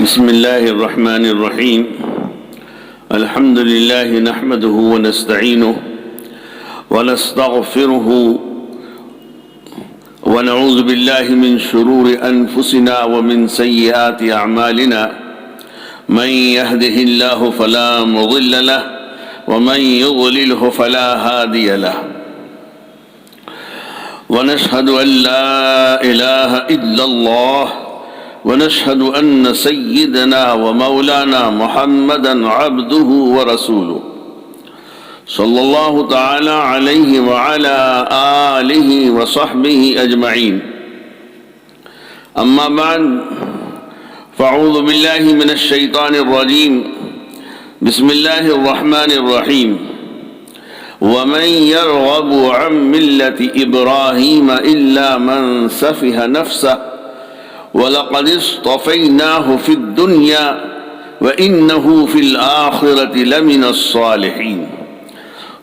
بسم الله الرحمن الرحيم. الحمد لله نحمده ونستعينه ونستغفره ونعوذ بالله من شرور أنفسنا ومن سيئات أعمالنا. من يهده الله فلا مضل له ومن يضلله فلا هادي له. ونشهد أن لا إله إلا الله ونشهد أن سيدنا ومولانا محمدا عبده ورسوله صلى الله تعالى عليه وعلى آله وصحبه أجمعين. أما بعد فأعوذ بالله من الشيطان الرجيم. بسم الله الرحمن الرحيم. ومن يرغب عن ملة إبراهيم إلا من سفه نفسه وَلَقَدِ اصْطَفَيْنَاهُ فِي الدُّنْيَا وَإِنَّهُ فِي الْآخِرَةِ لَمِنَ الصَّالِحِينَ.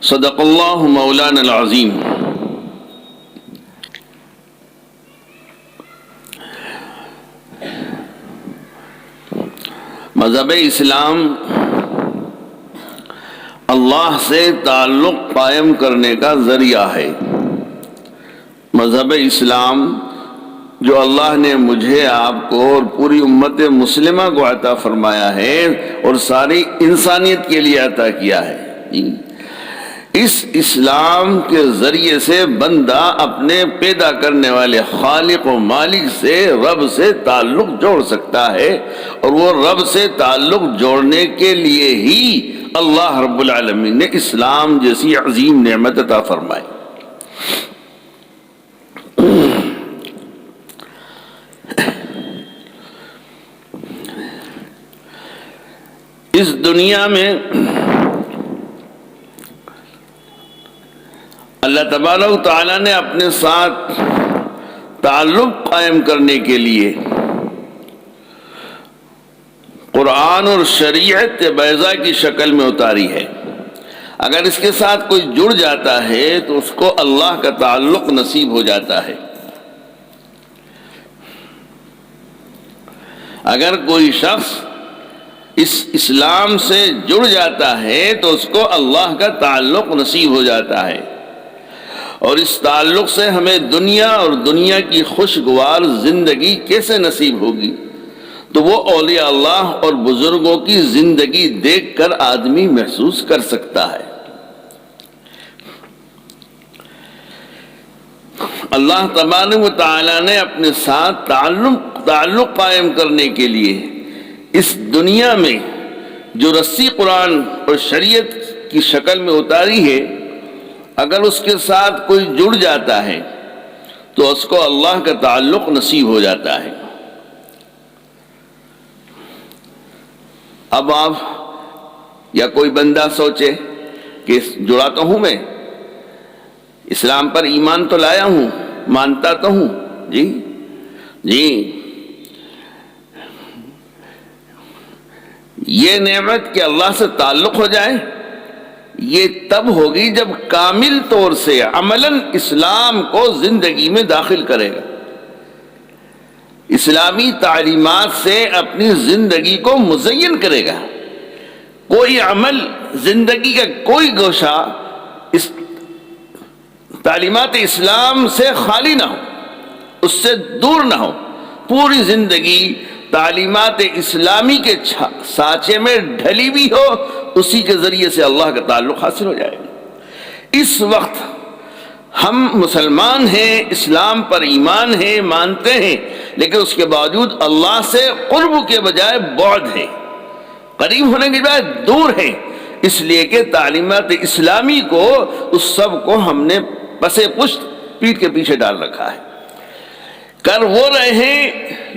صدق اللہ مولانا العظیم. مذہب اسلام اللہ سے تعلق قائم کرنے کا ذریعہ ہے. مذہب اسلام جو اللہ نے مجھے، آپ کو اور پوری امت مسلمہ کو عطا فرمایا ہے اور ساری انسانیت کے لیے عطا کیا ہے، اس اسلام کے ذریعے سے بندہ اپنے پیدا کرنے والے خالق و مالک سے، رب سے تعلق جوڑ سکتا ہے. اور وہ رب سے تعلق جوڑنے کے لیے ہی اللہ رب العالمین نے اسلام جیسی عظیم نعمت عطا فرمائی. اس دنیا میں اللہ تبارک و تعالیٰ نے اپنے ساتھ تعلق قائم کرنے کے لیے قرآن اور شریعت بیضا کی شکل میں اتاری ہے. اگر اس کے ساتھ کوئی جڑ جاتا ہے تو اس کو اللہ کا تعلق نصیب ہو جاتا ہے. اگر کوئی شخص اس اسلام سے جڑ جاتا ہے تو اس کو اللہ کا تعلق نصیب ہو جاتا ہے. اور اس تعلق سے ہمیں دنیا اور دنیا کی خوشگوار زندگی کیسے نصیب ہوگی؟ تو وہ اولیاء اللہ اور بزرگوں کی زندگی دیکھ کر آدمی محسوس کر سکتا ہے. اللہ تبارک و تعالیٰ نے اپنے ساتھ تعلق قائم کرنے کے لیے اس دنیا میں جو رسی قرآن اور شریعت کی شکل میں اتاری ہے، اگر اس کے ساتھ کوئی جڑ جاتا ہے تو اس کو اللہ کا تعلق نصیب ہو جاتا ہے. اب آپ یا کوئی بندہ سوچے کہ جڑا تو ہوں، میں اسلام پر ایمان تو لایا ہوں، مانتا تو ہوں، جی یہ نعمت کہ اللہ سے تعلق ہو جائے، یہ تب ہوگی جب کامل طور سے عملاً اسلام کو زندگی میں داخل کرے گا، اسلامی تعلیمات سے اپنی زندگی کو مزین کرے گا. کوئی عمل، زندگی کا کوئی گوشہ اس تعلیمات اسلام سے خالی نہ ہو، اس سے دور نہ ہو. پوری زندگی تعلیمات اسلامی کے سانچے میں ڈھلی بھی ہو، اسی کے ذریعے سے اللہ کا تعلق حاصل ہو جائے گا. اس وقت ہم مسلمان ہیں، اسلام پر ایمان ہے، مانتے ہیں، لیکن اس کے باوجود اللہ سے قرب کے بجائے بعد ہے، قریب ہونے کے بجائے دور ہے. اس لیے کہ تعلیمات اسلامی کو، اس سب کو ہم نے پسے پشت پیٹھ کے پیچھے ڈال رکھا ہے. کر وہ رہے ہیں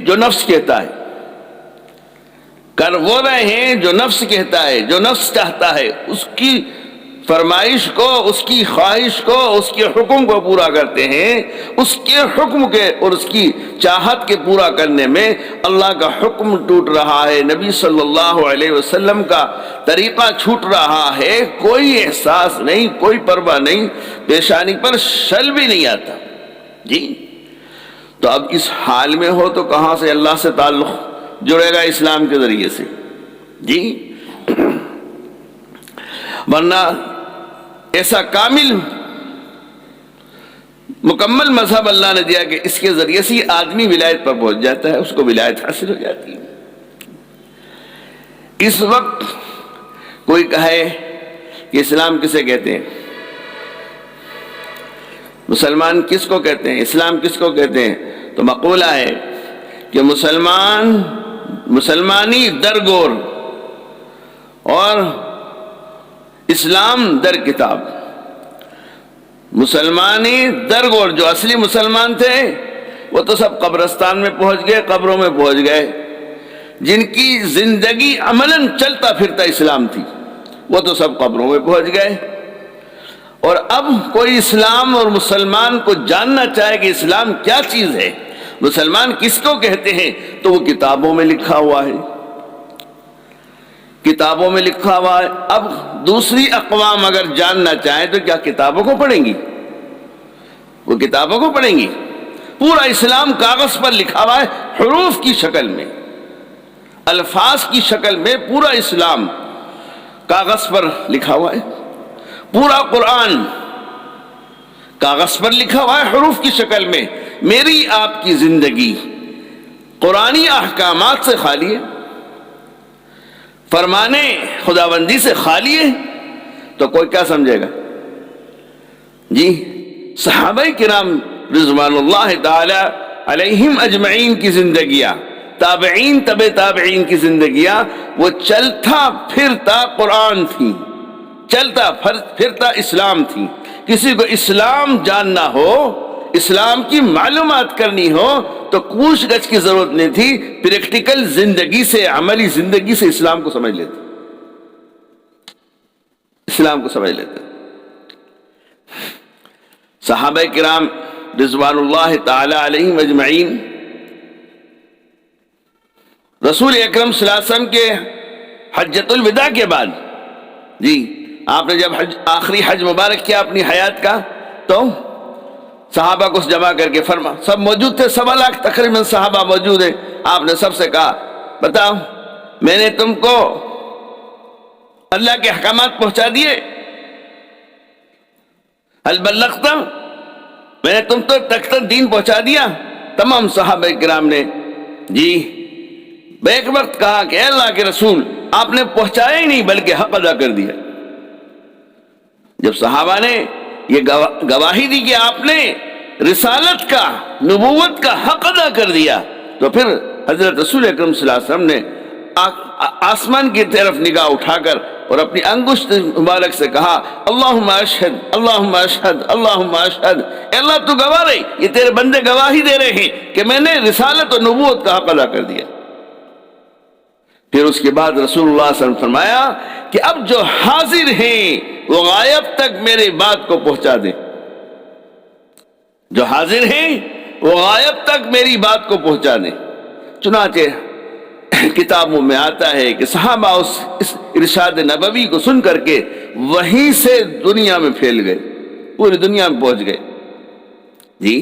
جو نفس کہتا ہے، کر وہ رہے ہیں جو نفس کہتا ہے، جو نفس چاہتا ہے، اس کی فرمائش کو، اس کی خواہش کو، اس کے حکم کو پورا کرتے ہیں. اس کے حکم کے اور اس کی چاہت کے پورا کرنے میں اللہ کا حکم ٹوٹ رہا ہے، نبی صلی اللہ علیہ وسلم کا طریقہ چھوٹ رہا ہے. کوئی احساس نہیں، کوئی پرواہ نہیں، پیشانی پر شل بھی نہیں آتا. جی تو اب اس حال میں ہو تو کہاں سے اللہ سے تعلق جڑے گا اسلام کے ذریعے سے جی، ورنہ ایسا کامل مکمل مذہب اللہ نے دیا کہ اس کے ذریعے سے آدمی ولایت پر پہنچ جاتا ہے، اس کو ولایت حاصل ہو جاتی ہے۔ اس وقت کوئی کہے کہ اسلام کسے کہتے ہیں، مسلمان کس کو کہتے ہیں، اسلام کس کو کہتے ہیں، تو مقولہ ہے کہ مسلمانی درگور اور اسلام در کتاب۔ مسلمانی درگور جو اصلی مسلمان تھے وہ تو سب قبرستان میں پہنچ گئے، قبروں میں پہنچ گئے، جن کی زندگی عملاً چلتا پھرتا اسلام تھی وہ تو سب قبروں میں پہنچ گئے۔ اور اب کوئی اسلام اور مسلمان کو جاننا چاہے کہ اسلام کیا چیز ہے، مسلمان کس کو کہتے ہیں، تو وہ کتابوں میں لکھا ہوا ہے، کتابوں میں لکھا ہوا ہے۔ اب دوسری اقوام اگر جاننا چاہیں تو کیا کتابوں کو پڑھیں گی؟ وہ کتابوں کو پڑھیں گی؟ پورا اسلام کاغذ پر لکھا ہوا ہے، حروف کی شکل میں، الفاظ کی شکل میں پورا اسلام کاغذ پر لکھا ہوا ہے۔ پورا قرآن کاغذ پر لکھا ہوا ہے حروف کی شکل میں۔ میری آپ کی زندگی قرآنی احکامات سے خالی ہے، فرمانے خداوندی سے خالی ہے، تو کوئی کیا سمجھے گا؟ جی، صحابہ کرام رضوان اللہ تعالی علیہم اجمعین کی زندگیاں، تابعین تبع تابعین کی زندگیاں، وہ چلتا پھرتا قرآن تھی، چلتا پھرتا اسلام تھی۔ کسی کو اسلام جاننا ہو، اسلام کی معلومات کرنی ہو تو پوچھ گچھ کی ضرورت نہیں تھی، پریکٹیکل زندگی سے، عملی زندگی سے اسلام کو سمجھ لیتے، اسلام کو سمجھ لیتے۔ صحابہ کرام رضوان اللہ تعالی علیہم اجمعین رسول اکرم صلی اللہ علیہ وسلم کے حجۃ الوداع کے بعد، جی آپ نے جب آخری حج مبارک کیا اپنی حیات کا، تو صحابہ کو جمع کر کے فرما، سب موجود تھے، 1.25 لاکھ تقریباً صحابہ موجود ہیں۔ آپ نے سب سے کہا، بتاؤ میں نے تم کو اللہ کے احکامات پہنچا دیے؟ هل بلغت؟ میں نے تم تک دین پہنچا دیا؟ تمام صحابہ کرام نے جی بیک وقت کہا کہ اے اللہ کے رسول، آپ نے پہنچایا ہی نہیں بلکہ حق ادا کر دیا۔ جب صحابہ نے یہ گواہی دی کہ آپ نے رسالت کا، نبوت کا حق ادا کر دیا، تو پھر حضرت رسول اکرم صلی اللہ علیہ وسلم نے آسمان کی طرف نگاہ اٹھا کر اور اپنی انگشت مبارک سے کہا، اللہم اشہد، اللہم اشہد، اللہم اشہد، اے اللہ تو گواہ رہی، یہ تیرے بندے گواہی دے رہے ہیں کہ میں نے رسالت اور نبوت کا حق ادا کر دیا۔ پھر اس کے بعد رسول اللہ صلی اللہ علیہ وسلم فرمایا کہ اب جو حاضر ہیں وہ غائب تک میری بات کو پہنچا دیں، جو حاضر ہیں وہ غائب تک میری بات کو پہنچا دیں۔ چنانچہ کتابوں میں آتا ہے کہ صحابہ اس ارشاد نبوی کو سن کر کے وہیں سے دنیا میں پھیل گئے، پوری دنیا میں پہنچ گئے، جی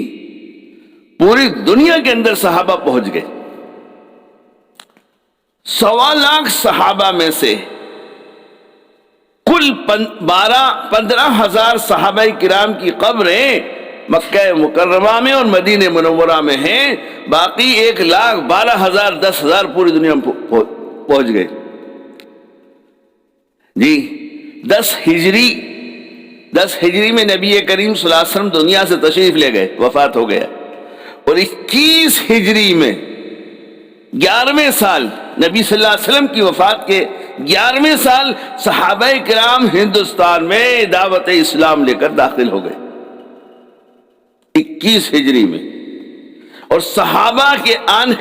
پوری دنیا کے اندر صحابہ پہنچ گئے۔ 1.25 لاکھ صحابہ میں سے کل 15,000 صحابہ کرام کی قبریں مکہ مکرمہ میں اور مدینہ منورہ میں ہیں، باقی 1,12,000 10,000 پوری دنیا میں پہنچ گئے۔ جی 10 ہجری میں نبی کریم صلی اللہ علیہ وسلم دنیا سے تشریف لے گئے، وفات ہو گیا، اور 21 ہجری میں 11ویں سال نبی صلی اللہ علیہ وسلم کی وفات کے 11ویں سال صحابہ کرام ہندوستان میں دعوت اسلام لے کر داخل ہو گئے، 21 ہجری میں۔ اور صحابہ کے آنے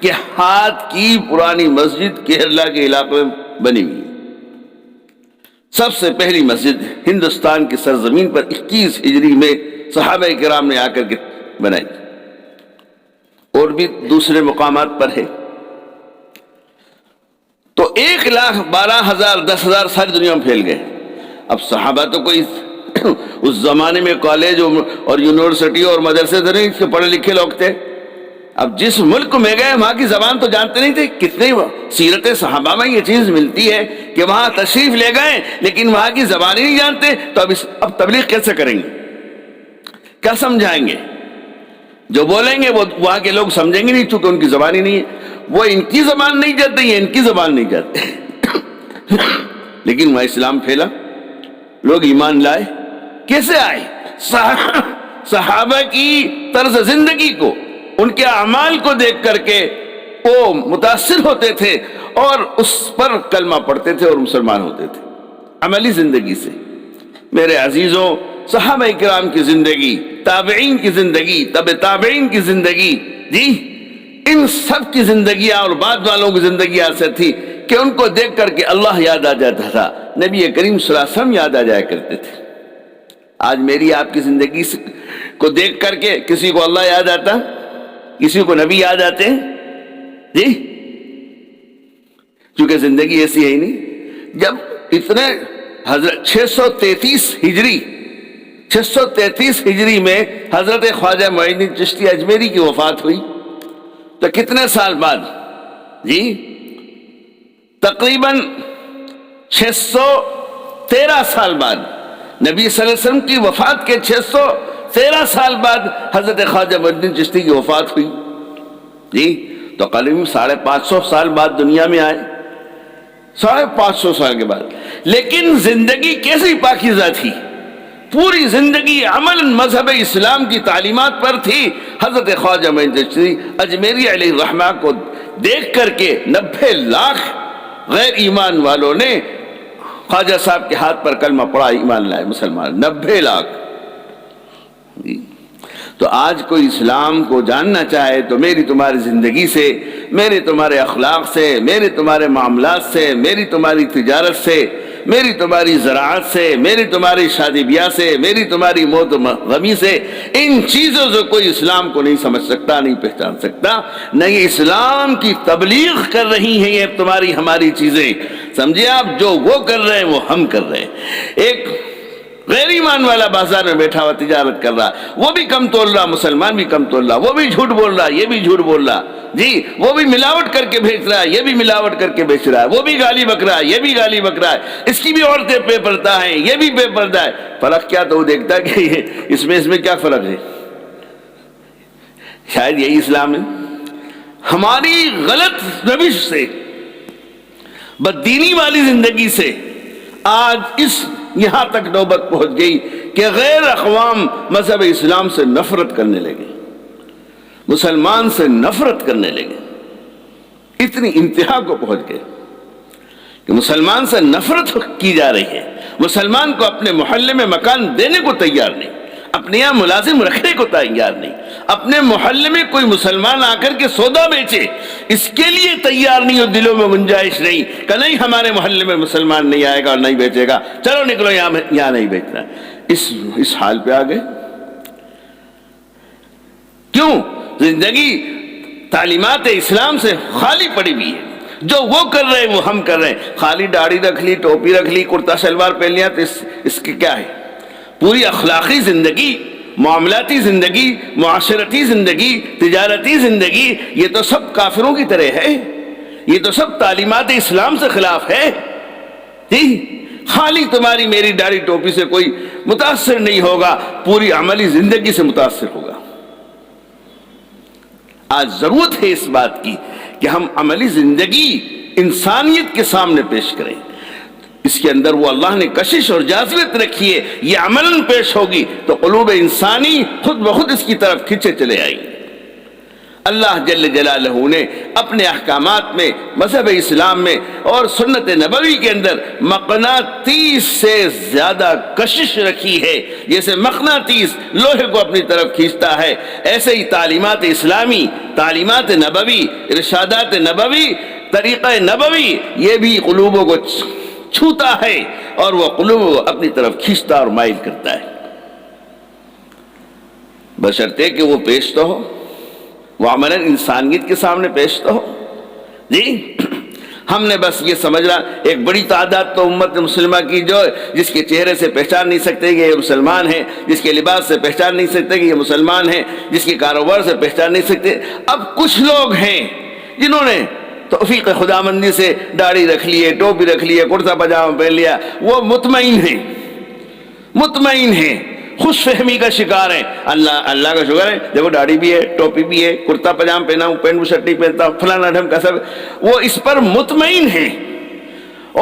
کے ہاتھ کی پرانی مسجد کیرلا کے علاقے میں بنی ہوئی، سب سے پہلی مسجد ہندوستان کی سرزمین پر 21 ہجری میں صحابہ کرام نے آ کر کے بنائی، اور بھی دوسرے مقامات پر ہے۔ تو 1,12,000 10,000 ساری دنیا میں پھیل گئے۔ اب صحابہ تو کوئی اس زمانے میں کالج اور یونیورسٹی اور مدرسے سے نہیں، اس کے پڑھے لکھے لوگ تھے، اب جس ملک میں گئے وہاں کی زبان تو جانتے نہیں تھے. کتنی سیرت صحابہ میں یہ چیز ملتی ہے کہ وہاں تشریف لے گئے لیکن وہاں کی زبان ہی نہیں جانتے, تو اب تبلیغ کیسے کریں گے, کیا سمجھائیں گے؟ جو بولیں گے وہ وہاں کے لوگ سمجھیں گے نہیں, چونکہ ان کی زبان ہی نہیں ہے. وہ ان کی زبان نہیں جانتے, یہ ان کی زبان نہیں جانتے. لیکن وہاں اسلام پھیلا, لوگ ایمان لائے. کیسے آئے؟ صحابہ کی طرز زندگی کو, ان کے اعمال کو دیکھ کر کے وہ متاثر ہوتے تھے اور اس پر کلمہ پڑھتے تھے اور مسلمان ہوتے تھے عملی زندگی سے. میرے عزیزوں, صحابہ کرام کی زندگی, تابعین کی زندگی, تبع تابعین کی زندگی, جی ان سب کی زندگیاں اور بعد والوں کی زندگی ایسے تھی کہ ان کو دیکھ کر کے اللہ یاد آ جاتا تھا, نبی کریم صلی اللہ علیہ وسلم یاد آ جایا کرتے تھے. آج میری آپ کی زندگی کو دیکھ کر کے کسی کو اللہ یاد آتا, کسی کو نبی یاد آتے ہیں؟ جی چونکہ زندگی ایسی ہے ہی نہیں. جب اتنے حضرت 633 ہجری میں حضرت خواجہ معین الدین چشتی اجمیری کی وفات ہوئی, تو کتنے سال بعد؟ جی تقریباً 613 سال بعد, نبی صلی اللہ علیہ وسلم کی وفات کے 613 سال بعد حضرت خواجہ معین الدین چشتی کی وفات ہوئی. جی تو قریب 550 سال بعد دنیا میں آئے, 550 سال کے بعد. لیکن زندگی کیسی پاکیزہ تھی, پوری زندگی عمل مذہب اسلام کی تعلیمات پر تھی. حضرت خواجہ معین الدین چشتی اجمیری علیہ الرحمہ کو دیکھ کر کے 90 لاکھ غیر ایمان والوں نے خواجہ صاحب کے ہاتھ پر کلمہ پڑھا, ایمان لائے, مسلمان 90 لاکھ. تو آج کوئی اسلام کو جاننا چاہے تو میری تمہاری زندگی سے, میرے تمہارے اخلاق سے, میرے تمہارے معاملات سے, میری تمہاری تجارت سے, میری تمہاری زراعت سے, میری تمہاری شادی بیاہ سے, میری تمہاری موت و غمی سے, ان چیزوں سے کوئی اسلام کو نہیں سمجھ سکتا, نہیں پہچان سکتا. نہیں اسلام کی تبلیغ کر رہی ہیں یہ تمہاری ہماری چیزیں. سمجھے آپ, جو وہ کر رہے ہیں وہ ہم کر رہے ہیں. ایک غیر ایمان والا بازار میں بیٹھا ہوا تجارت کر رہا, وہ بھی کم تول رہا, مسلمان بھی کم تول رہا, وہ بھی جھوٹ بول رہا, یہ بھی جھوٹ بول رہا. جی وہ بھی ملاوٹ کر کے بیچ رہا ہے, یہ بھی ملاوٹ کر کے بیچ رہا ہے, وہ بھی گالی بک رہا ہے, یہ بھی گالی بک رہا ہے, اس کی بھی عورتیں بے پردہ ہیں, یہ بھی بے پردہ ہے. فرق کیا؟ تو وہ دیکھتا ہے کہ اس میں کیا فرق ہے. شاید یہی اسلام ہے. ہماری غلط روش سے, بددینی والی زندگی سے آج اس یہاں تک نوبت پہنچ گئی کہ غیر اقوام مذہب اسلام سے نفرت کرنے لگے, مسلمان سے نفرت کرنے لگے. اتنی انتہا کو پہنچ گئے کہ مسلمان سے نفرت کی جا رہی ہے. مسلمان کو اپنے محلے میں مکان دینے کو تیار نہیں, اپنے یہاں ملازم رکھنے کو تیار نہیں, اپنے محلے میں کوئی مسلمان آ کر کے سودا بیچے اس کے لیے تیار نہیں, اور دلوں میں گنجائش نہیں کہ نہیں ہمارے محلے میں مسلمان نہیں آئے گا اور نہیں بیچے گا, چلو نکلو یہاں نہیں بیچنا. اس حال پہ آ گئے. کیوں؟ زندگی تعلیمات اسلام سے خالی پڑی ہوئی ہے. جو وہ کر رہے ہیں وہ ہم کر رہے ہیں. خالی داڑھی رکھ لی, ٹوپی رکھ لی, کرتا شلوار پہن لیا, تو اس کے کیا ہے؟ پوری اخلاقی زندگی, معاملاتی زندگی, معاشرتی زندگی, تجارتی زندگی, یہ تو سب کافروں کی طرح ہے, یہ تو سب تعلیمات اسلام سے خلاف ہے. جی خالی تمہاری میری داڑھی ٹوپی سے کوئی متاثر نہیں ہوگا, پوری عملی زندگی سے متاثر ہوگا. آج ضرورت ہے اس بات کی کہ ہم عملی زندگی انسانیت کے سامنے پیش کریں. اس کے اندر وہ اللہ نے کشش اور جاذبت رکھی ہے, یہ عملاً پیش ہوگی تو قلوب انسانی خود بخود اس کی طرف کھینچے چلے آئیں گے. اللہ جل جلالہ نے اپنے احکامات میں, مذہب اسلام میں اور سنت نبوی کے اندر مقناطیس سے زیادہ کشش رکھی ہے. جیسے مقناطیس لوہے کو اپنی طرف کھینچتا ہے, ایسے ہی تعلیمات اسلامی, تعلیمات نبوی, ارشادات نبوی, طریقہ نبوی, یہ بھی قلوبوں کو چھوتا ہے اور وہ قلوب کو اپنی طرف کھینچتا اور مائل کرتا ہے, بشرطے کہ وہ پیش تو ہو, وہ عملاً انسانیت کے سامنے پیش تو ہو. جی ہم نے بس یہ سمجھنا ایک بڑی تعداد تو امت مسلمہ کی جو جس کے چہرے سے پہچان نہیں سکتے کہ یہ مسلمان ہیں، جس کے لباس سے پہچان نہیں سکتے کہ یہ مسلمان ہیں، جس کے کاروبار سے پہچان نہیں سکتے. اب کچھ لوگ ہیں جنہوں نے توفیق خداوندی سے داڑھی رکھ لی ہے، ٹوپی رکھ لی ہے، کرتا پاجامہ پہن لیا، وہ مطمئن ہیں، خوش فہمی کا شکار ہیں. اللہ کا شکر ہے، دیکھو داڑھی بھی ہے، ٹوپی بھی ہے، کرتا پاجامہ پہنا ہوں، پینٹ شرٹ نہیں پہنتا ہوں، فلانا ڈھنگ کا سب، وہ اس پر مطمئن ہیں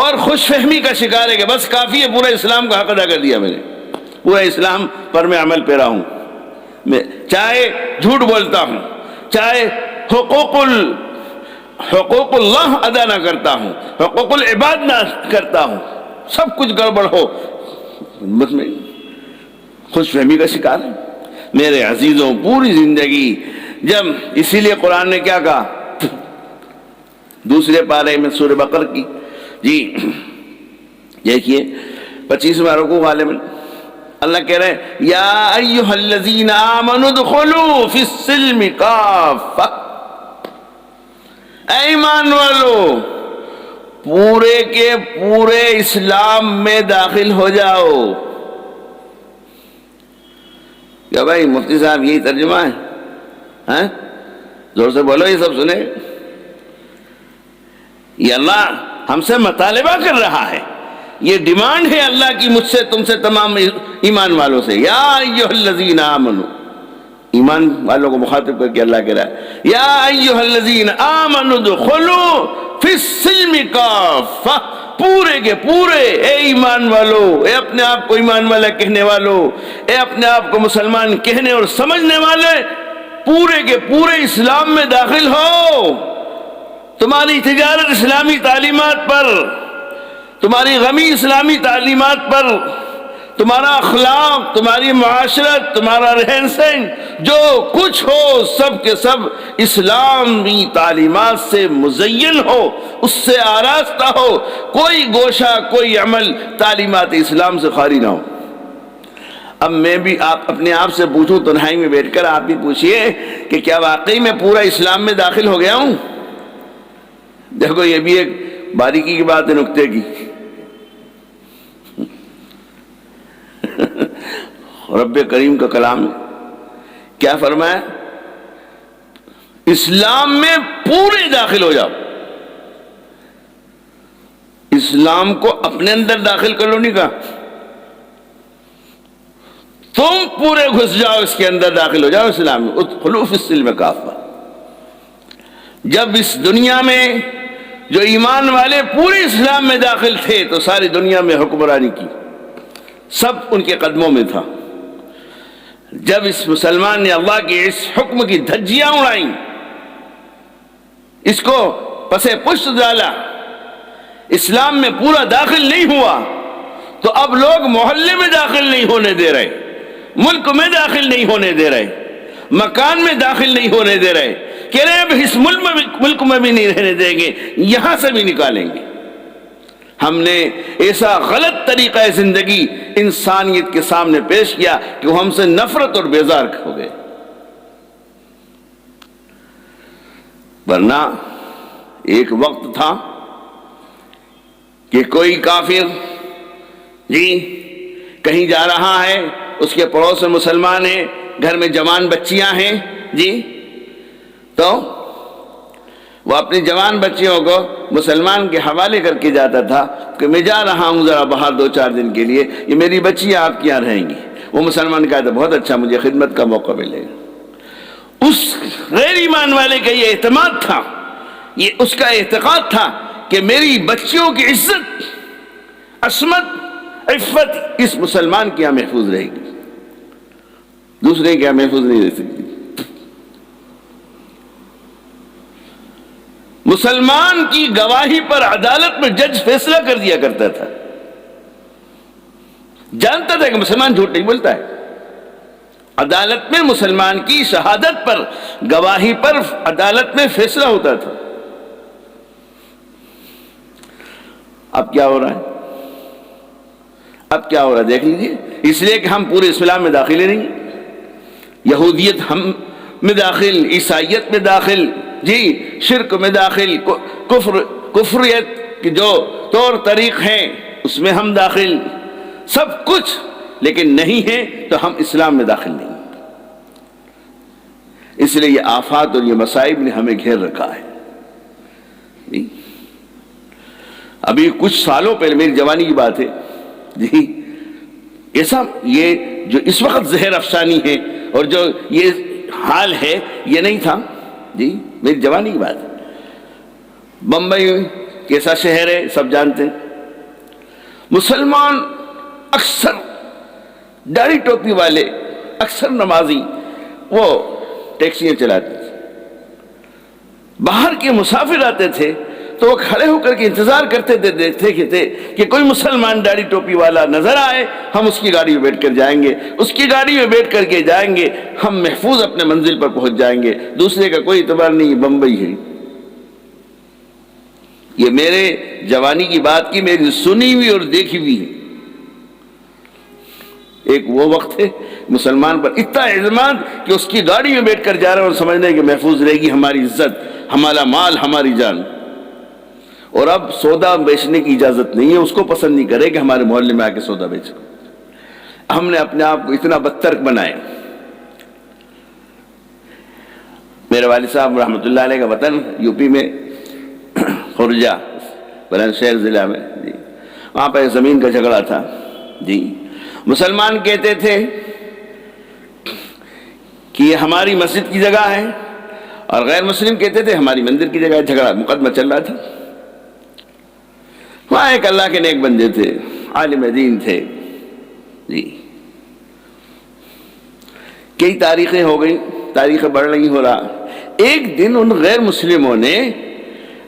اور خوش فہمی کا شکار ہے کہ بس کافی ہے، پورا اسلام کا حق ادا کر دیا میں نے، پورا اسلام پر میں عمل پیرا ہوں، میں چاہے جھوٹ بولتا ہوں، چاہے حقوق اللہ ادا نہ کرتا ہوں، حقوق العباد نہ کرتا ہوں، سب کچھ گڑبڑ ہو، مطمئن خوش فہمی کا شکار ہے. میرے عزیزوں، پوری زندگی جب اسی لیے قرآن نے کیا کہا دوسرے پارے میں سورہ بقرہ کی، جی دیکھیے 25واں رکوع غالباً اللہ کہہ رہے ہیں یا ایھا الذین آمنوا ادخلوا فی السلم کافہ، اے ایمان والو پورے کے پورے اسلام میں داخل ہو جاؤ. کیا بھائی مفتی صاحب یہی ترجمہ ہے؟ زور سے بولو، یہ سب سنے. یہ اللہ ہم سے مطالبہ کر رہا ہے، یہ ڈیمانڈ ہے اللہ کی مجھ سے، تم سے، تمام ایمان والوں سے. یا ایھا الذین آمنوا، ایمان والوں کو مخاطب کر کے اللہ کہہ رہا ہے یا ایھا الذین آمنوا ادخلوا فی السلم کافہ، پورے کے پورے اے ایمان والو، اے اپنے آپ کو ایمان والا کہنے والو، اے اپنے آپ کو مسلمان کہنے اور سمجھنے والے، پورے کے پورے اسلام میں داخل ہو. تمہاری تجارت اسلامی تعلیمات پر، تمہاری غمی اسلامی تعلیمات پر، تمہارا اخلاق، تمہاری معاشرت، تمہارا رہن سہن، جو کچھ ہو سب کے سب اسلامی تعلیمات سے مزین ہو، اس سے آراستہ ہو، کوئی گوشہ، کوئی عمل تعلیمات اسلام سے خالی نہ ہو. اب میں بھی اپنے آپ سے پوچھوں تنہائی میں بیٹھ کر، آپ بھی پوچھئے کہ کیا واقعی میں پورا اسلام میں داخل ہو گیا ہوں؟ دیکھو یہ بھی ایک باریکی کی بات ہے، نکتے کی. رب کریم کا کلام کیا فرمایا؟ اسلام میں پورے داخل ہو جاؤ. اسلام کو اپنے اندر داخل کر لو نہیں کہا، تم پورے گھس جاؤ، اس کے اندر داخل ہو جاؤ اسلام میں. ادخلوا فی السلم کافہ. جب اس دنیا میں جو ایمان والے پورے اسلام میں داخل تھے تو ساری دنیا میں حکمرانی کی، سب ان کے قدموں میں تھا. جب اس مسلمان نے اللہ کے اس حکم کی دھجیاں اڑائیں، اس کو پسے پشت ڈالا، اسلام میں پورا داخل نہیں ہوا، تو اب لوگ محلے میں داخل نہیں ہونے دے رہے، ملک میں داخل نہیں ہونے دے رہے، مکان میں داخل نہیں ہونے دے رہے، کہہ رہے ہیں اب اس ملک میں بھی نہیں رہنے دیں گے، یہاں سے بھی نکالیں گے. ہم نے ایسا غلط طریقہ زندگی انسانیت کے سامنے پیش کیا کہ وہ ہم سے نفرت اور بیزار ہو گئے. ورنہ ایک وقت تھا کہ کوئی کافر جی کہیں جا رہا ہے، اس کے پڑوس میں مسلمان ہیں، گھر میں جوان بچیاں ہیں جی، تو وہ اپنی جوان بچیوں کو مسلمان کے حوالے کر کے جاتا تھا کہ میں جا رہا ہوں ذرا باہر 2-4 دن کے لیے، یہ میری بچیاں آپ کے یہاں رہیں گی. وہ مسلمان کہا تھا بہت اچھا، مجھے خدمت کا موقع ملے گا. اس غیر ایمان والے کا یہ اعتماد تھا، یہ اس کا اعتقاد تھا کہ میری بچیوں کی عزت، عصمت، عفت اس مسلمان کے یہاں محفوظ رہے گی، دوسرے کے یہاں محفوظ نہیں رہ سکتی. مسلمان کی گواہی پر عدالت میں جج فیصلہ کر دیا کرتا تھا، جانتا تھا کہ مسلمان جھوٹ نہیں بولتا ہے. عدالت میں مسلمان کی شہادت پر، گواہی پر عدالت میں فیصلہ ہوتا تھا. اب کیا ہو رہا ہے؟ اب کیا ہو رہا ہے دیکھ لیجیے. اس لیے کہ ہم پورے اسلام میں داخل ہی نہیں، یہودیت ہم میں داخل، عیسائیت میں داخل جی، شرک میں داخل، کفر کفریت کے جو طور طریق ہیں اس میں ہم داخل، سب کچھ، لیکن نہیں ہیں تو ہم اسلام میں داخل نہیں۔ اس لیے یہ آفات اور یہ مصائب نے ہمیں گھیر رکھا ہے۔ ابھی کچھ سالوں پہلے، میری جوانی کی بات ہے جی، ایسا یہ جو اس وقت زہر افسانی ہے اور جو یہ حال ہے یہ نہیں تھا جی، میری جوانی کی بات ہے۔ بمبئی کیسا شہر ہے سب جانتے ہیں، مسلمان اکثر داڑھی ٹوپی والے، اکثر نمازی، وہ ٹیکسیاں چلاتے تھے۔ باہر کے مسافر آتے تھے تو وہ کھڑے ہو کر کے انتظار کرتے تھے، دیکھتے تھے کہ کوئی مسلمان داڑھی ٹوپی والا نظر آئے، ہم اس کی گاڑی میں بیٹھ کر جائیں گے، اس کی گاڑی میں بیٹھ کر کے جائیں گے، ہم محفوظ اپنے منزل پر پہنچ جائیں گے، دوسرے کا کوئی اعتبار نہیں۔ بمبئی ہے یہ، میرے جوانی کی بات کی، میری سنی ہوئی اور دیکھی ہوئی ہے۔ ایک وہ وقت ہے مسلمان پر اتنا اعتماد کہ اس کی گاڑی میں بیٹھ کر جا رہے ہیں اور سمجھنے کہ محفوظ رہے گی ہماری عزت، ہمارا مال، ہماری جان۔ اور اب سودا بیچنے کی اجازت نہیں ہے، اس کو پسند نہیں کرے کہ ہمارے محلے میں آ کے سودا بیچے۔ ہم نے اپنے آپ کو اتنا بدتر بنائے۔ میرے والد صاحب رحمۃ اللہ علیہ کا وطن یو پی میں خرجہ، بلند شہر ضلع میں جی، وہاں پہ زمین کا جھگڑا تھا جی۔ مسلمان کہتے تھے کہ یہ ہماری مسجد کی جگہ ہے، اور غیر مسلم کہتے تھے ہماری مندر کی جگہ ہے۔ جھگڑا، مقدمہ چل رہا تھا۔ وہاں ایک اللہ کے نیک بندے تھے، عالم دین تھے جی۔ کئی تاریخیں ہو گئی، تاریخیں بڑھ رہی، ہو رہا۔ ایک دن ان غیر مسلموں نے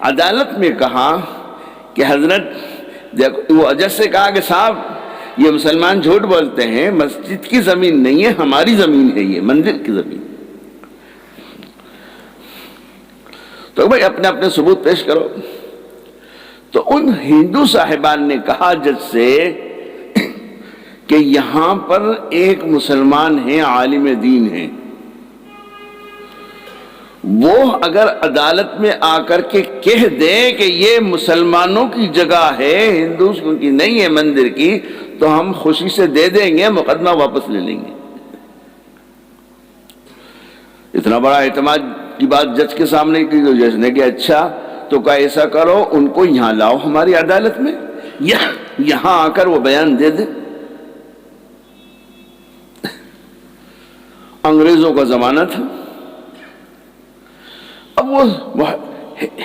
عدالت میں کہا کہ حضرت، وہ جج سے کہا کہ صاحب یہ مسلمان جھوٹ بولتے ہیں، مسجد کی زمین نہیں ہے، ہماری زمین ہے، یہ مندر کی زمین۔ تو بھائی اپنے اپنے ثبوت پیش کرو۔ تو ان ہندو صاحبان نے کہا جج سے کہ یہاں پر ایک مسلمان ہے، عالم دین ہے، وہ اگر عدالت میں آ کر کے کہہ دے کہ یہ مسلمانوں کی جگہ ہے، ہندوؤں کی نہیں ہے مندر کی، تو ہم خوشی سے دے دیں گے، مقدمہ واپس لے لیں گے۔ اتنا بڑا اعتماد کی بات جج کے سامنے کی، تو جج نے کہ اچھا تو کہا ایسا کرو، ان کو یہاں لاؤ ہماری عدالت میں، یہاں آ کر وہ بیان دے دے۔ انگریزوں کا زمانہ تھا۔ اب وہ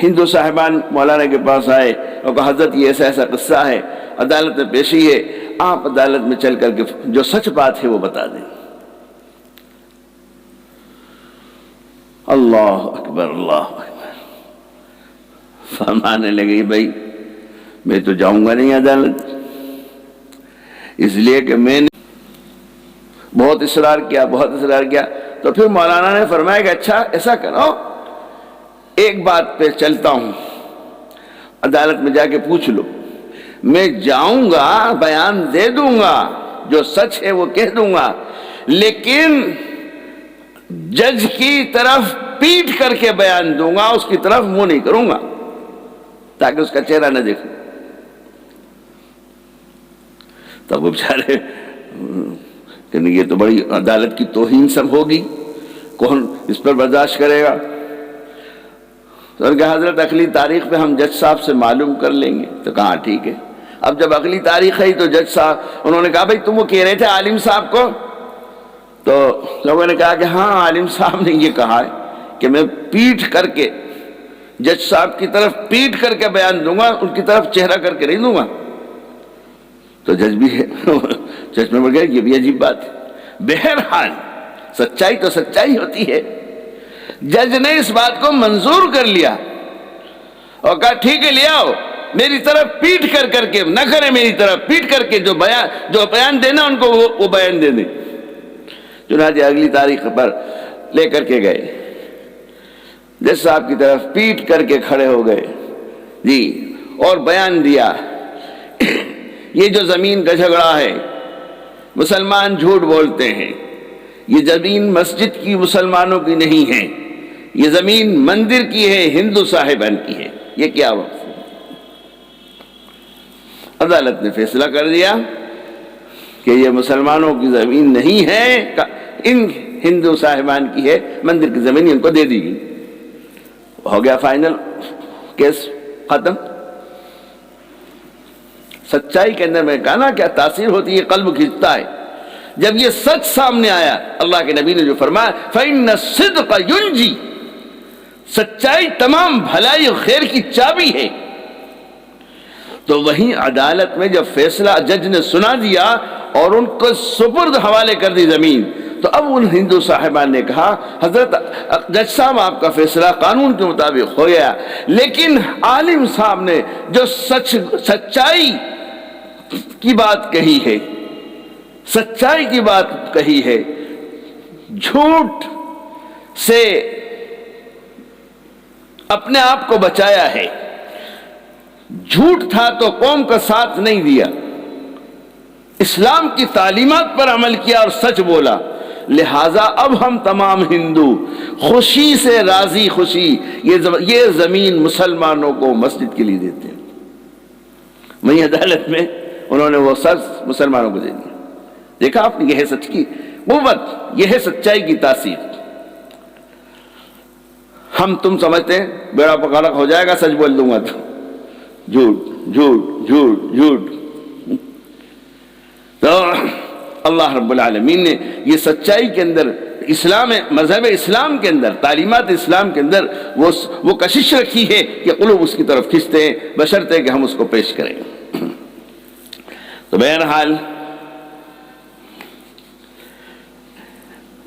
ہندو صاحبان مولانا کے پاس آئے اور کہا حضرت یہ ایسا ایسا قصہ ہے، عدالت میں پیشی ہے، آپ عدالت میں چل کر کے جو سچ بات ہے وہ بتا دیں۔ اللہ اکبر، اللہ اکبر۔ فرمانے لگے بھائی میں تو جاؤں گا نہیں عدالت، اس لیے کہ میں نے بہت اصرار کیا۔ تو پھر مولانا نے فرمایا کہ اچھا ایسا کرو، ایک بات پہ چلتا ہوں، عدالت میں جا کے پوچھ لو، میں جاؤں گا، بیان دے دوں گا، جو سچ ہے وہ کہہ دوں گا، لیکن جج کی طرف پیٹ کر کے بیان دوں گا، اس کی طرف منہ نہیں کروں گا تاکہ اس کا چہرہ نہ دیکھوں۔ تب وہ بیچارے کہ یہ تو بڑی عدالت کی توہین سب ہوگی، کون اس پر برداشت کرے گا؟ تو ان کا حضرت اگلی تاریخ پہ ہم جج صاحب سے معلوم کر لیں گے۔ تو کہا ٹھیک ہے۔ اب جب اگلی تاریخ ہے تو جج صاحب انہوں نے کہا بھائی تم وہ کہہ رہے تھے عالم صاحب کو؟ تو لوگوں نے کہا کہ ہاں عالم صاحب نے یہ کہا ہے کہ میں پیٹ کر کے جج صاحب کی طرف پیٹ کر کے بیان دوں گا، ان کی طرف چہرہ کر کے نہیں دوں گا۔ تو جج بھی جج میں بڑھ گیا، یہ بھی عجیب بات ہے۔ بہرحال سچائی تو سچائی ہوتی ہے۔ جج نے اس بات کو منظور کر لیا اور کہا ٹھیک ہے لے آؤ، میری طرف پیٹ کر کے نہ کرے، میری طرف پیٹ کر کے جو بیان دینا ان کو وہ بیان دے دیں۔ چنانچہ اگلی تاریخ پر لے کر کے گئے، جج صاحب کی طرف پیٹ کر کے کھڑے ہو گئے جی، اور بیان دیا یہ جو زمین کا جھگڑا ہے، مسلمان جھوٹ بولتے ہیں، یہ زمین مسجد کی مسلمانوں کی نہیں ہے، یہ زمین مندر کی ہے، ہندو صاحبان کی ہے۔ یہ کیا وقت؟ عدالت نے فیصلہ کر دیا کہ یہ مسلمانوں کی زمین نہیں ہے، ان ہندو صاحبان کی ہے، مندر کی زمین ان کو دے دی گئی، ہو گیا فائنل، کیس ختم۔ سچائی کے اندر میں کہا نا کیا تاثیر ہوتی ہے، قلب کھینچتا ہے۔ جب یہ سچ سامنے آیا، اللہ کے نبی نے جو فرمایا فَإِنَّ الصِّدْقَ يُنْجِي، سچائی تمام بھلائی اور خیر کی چابی ہے، تو وہیں عدالت میں جب فیصلہ جج نے سنا دیا اور ان کو سپرد حوالے کر دی زمین، تو اب ان ہندو صاحبان نے کہا حضرت جج صاحب آپ کا فیصلہ قانون کے مطابق ہو گیا، لیکن عالم صاحب نے جو سچائی کی بات کہی ہے، سچائی کی بات کہی ہے، جھوٹ سے اپنے آپ کو بچایا ہے، جھوٹ تھا تو قوم کا ساتھ نہیں دیا، اسلام کی تعلیمات پر عمل کیا اور سچ بولا، لہٰذا اب ہم تمام ہندو خوشی سے راضی خوشی یہ زمین مسلمانوں کو مسجد کے لیے دیتے ہیں۔ وہیں عدالت میں انہوں نے وہ سچ مسلمانوں کو دے دیا۔ دیکھا آپ نے، یہ ہے سچ کی قوت، یہ ہے سچائی کی تاثیر۔ ہم تم سمجھتے ہیں بیڑا غرق ہو جائے گا سچ بول دوں گا تو، جھوٹ جھوٹ جھوٹ جھوٹ۔ تو اللہ رب العالمین نے یہ سچائی کے اندر، اسلام مذہب اسلام کے اندر، تعلیمات اسلام کے اندر وہ کشش رکھی ہے کہ قلوب اس کی طرف کھنچتے ہیں، بشرطے کہ ہم اس کو پیش کریں۔ تو بہرحال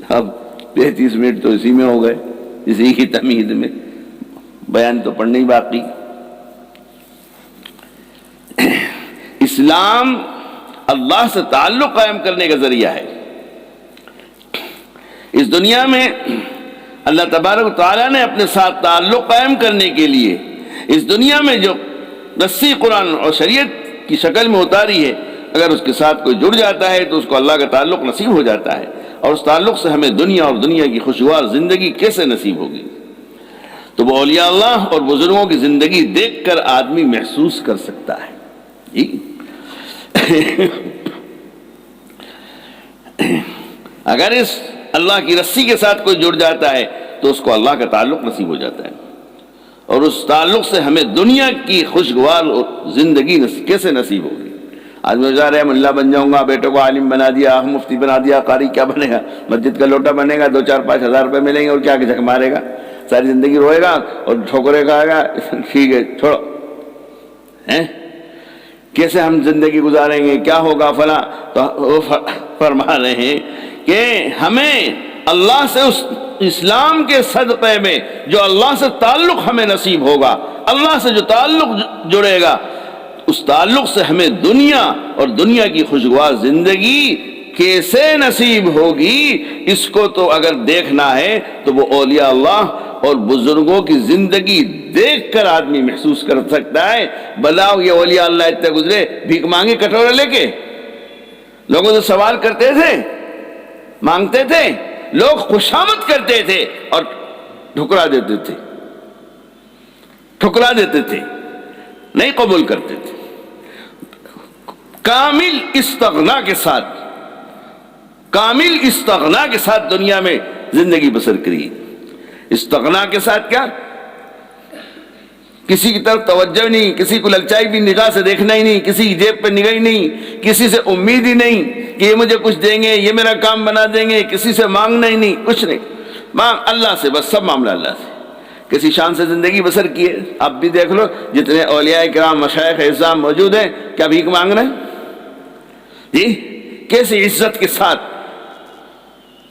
اب 33 منٹ تو اسی میں ہو گئے، اسی کی تمہید میں، بیان تو پڑھنا ہی باقی۔ اسلام اللہ سے تعلق قائم کرنے کا ذریعہ ہے۔ اس دنیا میں اللہ تبارک و تعالیٰ نے اپنے ساتھ تعلق قائم کرنے کے لیے اس دنیا میں جو رسی قرآن اور شریعت کی شکل میں اتاری ہے، اگر اس کے ساتھ کوئی جڑ جاتا ہے تو اس کو اللہ کا تعلق نصیب ہو جاتا ہے، اور اس تعلق سے ہمیں دنیا اور دنیا کی خوشگوار زندگی کیسے نصیب ہوگی؟ تو وہ اولیاء اللہ اور بزرگوں کی زندگی دیکھ کر آدمی محسوس کر سکتا ہے۔ جی اگر اس اللہ کی رسی کے ساتھ کوئی جڑ جاتا ہے تو اس کو اللہ کا تعلق نصیب ہو جاتا ہے، اور اس تعلق سے ہمیں دنیا کی خوشگوار زندگی کیسے نصیب ہوگی؟ آدمی جا رہے ہیں ملا بن جاؤں گا، بیٹے کو عالم بنا دیا، مفتی بنا دیا، قاری کیا بنے گا؟ مسجد کا لوٹا بنے گا، 2-4-5 ہزار روپے ملیں گے، اور کیا جھک مارے گا، ساری زندگی روئے گا اور ٹھوکرے کھائے گا۔ ٹھیک ہے چھوڑو، کیسے ہم زندگی گزاریں گے، کیا ہوگا فلاں؟ تو وہ فرما رہے ہیں کہ ہمیں اللہ سے اس اسلام کے صدقے میں جو اللہ سے تعلق ہمیں نصیب ہوگا، اللہ سے جو تعلق جڑے گا، اس تعلق سے ہمیں دنیا اور دنیا کی خوشگوار زندگی کیسے نصیب ہوگی، اس کو تو اگر دیکھنا ہے تو وہ اولیاء اللہ اور بزرگوں کی زندگی دیکھ کر آدمی محسوس کر سکتا ہے۔ بلاؤ یہ اولیاء اللہ اتنے گزرے بھیک مانگے کٹورے لے کے، لوگوں سے سوال کرتے تھے، مانگتے تھے، لوگ خوشامد کرتے تھے اور ٹھکرا دیتے تھے، ٹھکرا دیتے تھے، نہیں قبول کرتے تھے۔ کامل استغنا کے ساتھ، کامل استغنا کے ساتھ دنیا میں زندگی بسر کری۔ استغنا کے ساتھ کیا؟ کسی کی طرف توجہ نہیں، کسی کو للچائی بھی نگاہ سے دیکھنا ہی نہیں، کسی کی جیب پہ نگاہ ہی نہیں، کسی سے امید ہی نہیں کہ یہ مجھے کچھ دیں گے، یہ میرا کام بنا دیں گے، کسی سے مانگنا ہی نہیں، کچھ نہیں، مانگ اللہ سے، بس سب معاملہ اللہ سے۔ کسی شان سے زندگی بسر کیے۔ اب بھی دیکھ لو جتنے اولیاء کرام مشائخ اعظام موجود ہیں، کیا بھیک مانگ رہے ہیں؟ جی کیسی عزت کے ساتھ،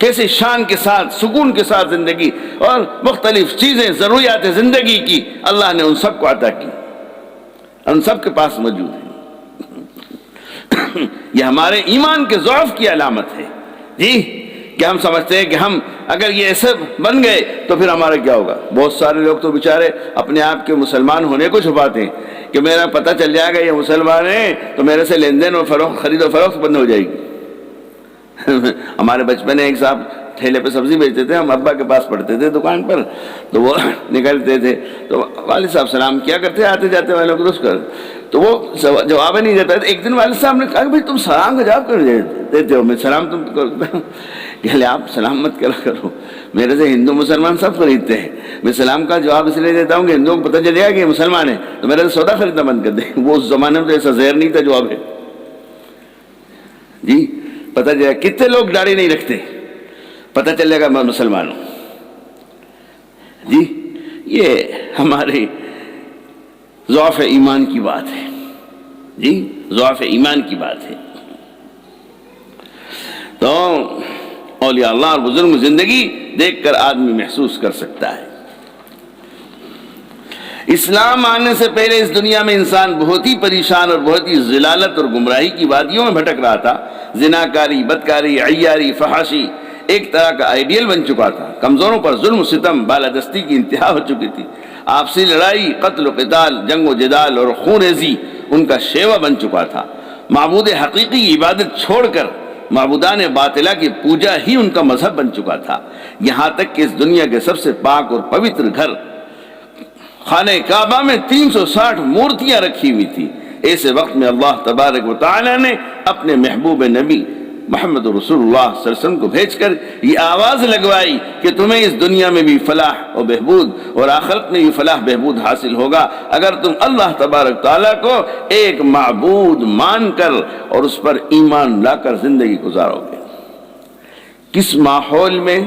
کیسے شان کے ساتھ، سکون کے ساتھ زندگی، اور مختلف چیزیں ضروریات زندگی کی اللہ نے ان سب کو عطا کی، ان سب کے پاس موجود ہے۔ یہ ہمارے ایمان کے ضعف کی علامت ہے جی، کہ ہم سمجھتے ہیں کہ ہم اگر یہ ایسے بن گئے تو پھر ہمارا کیا ہوگا۔ بہت سارے لوگ تو بیچارے اپنے آپ کے مسلمان ہونے کو چھپاتے ہیں کہ میرا پتہ چل جائے گا یہ مسلمان ہیں تو میرے سے لین دین اور فروخت، خرید و فروخت بند ہو جائے گی۔ ہمارے بچپن میں ایک صاحب ٹھیلے پہ سبزی بیچتے تھے، ہم ابا کے پاس پڑھتے تھے دکان پر، تو وہ نکلتے تھے تو والد صاحب سلام کیا کرتے، آتے جاتے والوں کو درست کر، تو وہ جواب ہی نہیں دیتا. ایک دن والد صاحب نے کہا کہ بھائی تم سلام کا جواب کر دیتے ہو, میں سلام تم کرتا ہوں. کہ آپ سلام مت کرا کرو, میرے سے ہندو مسلمان سب خریدتے ہیں, میں سلام کا جواب اس لیے دیتا ہوں کہ ہندوؤں کو پتہ چلے گا کہ یہ مسلمان ہے تو میرے سے سودا خریدنا بند کر دیں. وہ اس زمانے میں تو ایسا زہر نہیں تھا جواب ہے جی. پتہ چلے گا کتنے لوگ داڑھی نہیں رکھتے, پتہ چلے گا میں مسلمان ہوں جی. یہ ہمارے ضعف ایمان کی بات ہے جی, ضعف ایمان کی بات ہے. تو اولیاء اللہ اور بزرگ زندگی دیکھ کر آدمی محسوس کر سکتا ہے. اسلام آنے سے پہلے اس دنیا میں انسان بہت ہی پریشان اور بہت ہی ضلالت اور گمراہی کی وادیوں میں بھٹک رہا تھا. زناکاری, بدکاری, عیاری, فحاشی ایک طرح کا آئیڈیل بن چکا تھا. کمزوروں پر ظلم و ستم, بالادستی کی انتہا ہو چکی تھی. آپسی لڑائی, قتل و قتال, جنگ و جدال اور خون ریزی ان کا شیوا بن چکا تھا. معبود حقیقی کی عبادت چھوڑ کر معبودان باطلہ کی پوجا ہی ان کا مذہب بن چکا تھا. یہاں تک کہ اس دنیا کے سب سے پاک اور پوتر گھر خانہ کعبہ میں 360 مورتیاں رکھی ہوئی تھی. ایسے وقت میں اللہ تبارک و تعالی نے اپنے محبوب نبی محمد رسول اللہ صلی اللہ علیہ وسلم کو بھیج کر یہ آواز لگوائی کہ تمہیں اس دنیا میں بھی فلاح و بہبود اور آخرت میں بھی فلاح بہبود حاصل ہوگا اگر تم اللہ تبارک تعالیٰ کو ایک معبود مان کر اور اس پر ایمان لا کر زندگی گزارو گے. کس ماحول میں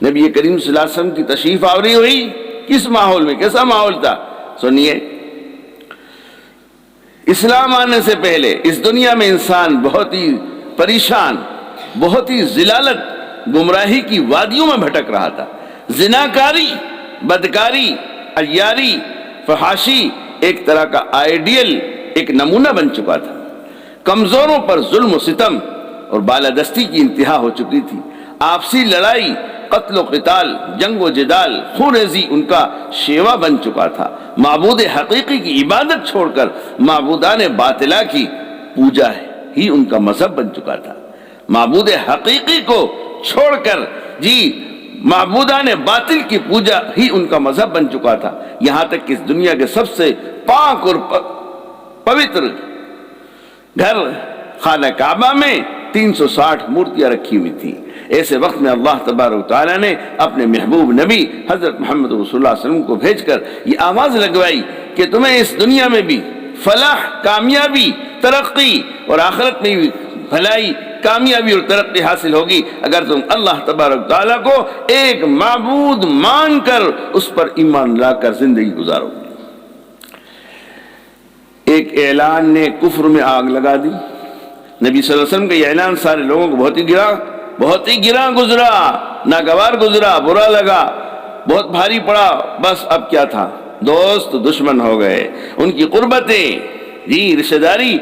نبی کریم صلی اللہ علیہ وسلم کی تشریف آوری ہوئی, کس ماحول میں, کیسا ماحول تھا؟ سنیے. اسلام آنے سے پہلے اس دنیا میں انسان بہت ہی پریشان, بہت ہی ضلالت, گمراہی کی وادیوں میں بھٹک رہا تھا. زناکاری, بدکاری, عیاری, فحاشی ایک طرح کا آئیڈیل, ایک نمونہ بن چکا تھا. کمزوروں پر ظلم و ستم اور بالادستی کی انتہا ہو چکی تھی. آپسی لڑائی, قتل و قتال, جنگ و جدال, خون ریزی ان کا شیوا بن چکا تھا. معبود حقیقی کی عبادت چھوڑ کر معبودان باطلہ کی پوجا ہی ان کا مذہب بن چکا تھا. معبود حقیقی کو چھوڑ کر جی معبودان باطل کی پوجا ہی ان کا مذہب بن چکا تھا. یہاں تک کہ اس دنیا کے سب سے پاک اور پوتر گھر خانہ کعبہ میں 360 مورتیاں رکھی ہوئی تھی. ایسے وقت میں اللہ تبارک و تعالیٰ نے اپنے محبوب نبی حضرت محمد رسول اللہ صلی اللہ علیہ وسلم کو بھیج کر یہ آواز لگوائی کہ تمہیں اس دنیا میں بھی فلاح, کامیابی, ترقی اور آخرت میں بھی بھلائی, کامیابی اور ترقی حاصل ہوگی اگر تم اللہ تبارک تعالیٰ کو ایک معبود مان کر اس پر ایمان لا کر زندگی گزارو. ایک اعلان نے کفر میں آگ لگا دی. نبی صلی اللہ علیہ وسلم کا یہ اعلان سارے لوگوں کو بہت ہی گراں گزرا, ناگوار گزرا, برا لگا, بہت بھاری پڑا. بس اب کیا تھا, دوست دشمن ہو گئے. ان کی قربتیں جی رشتہ داری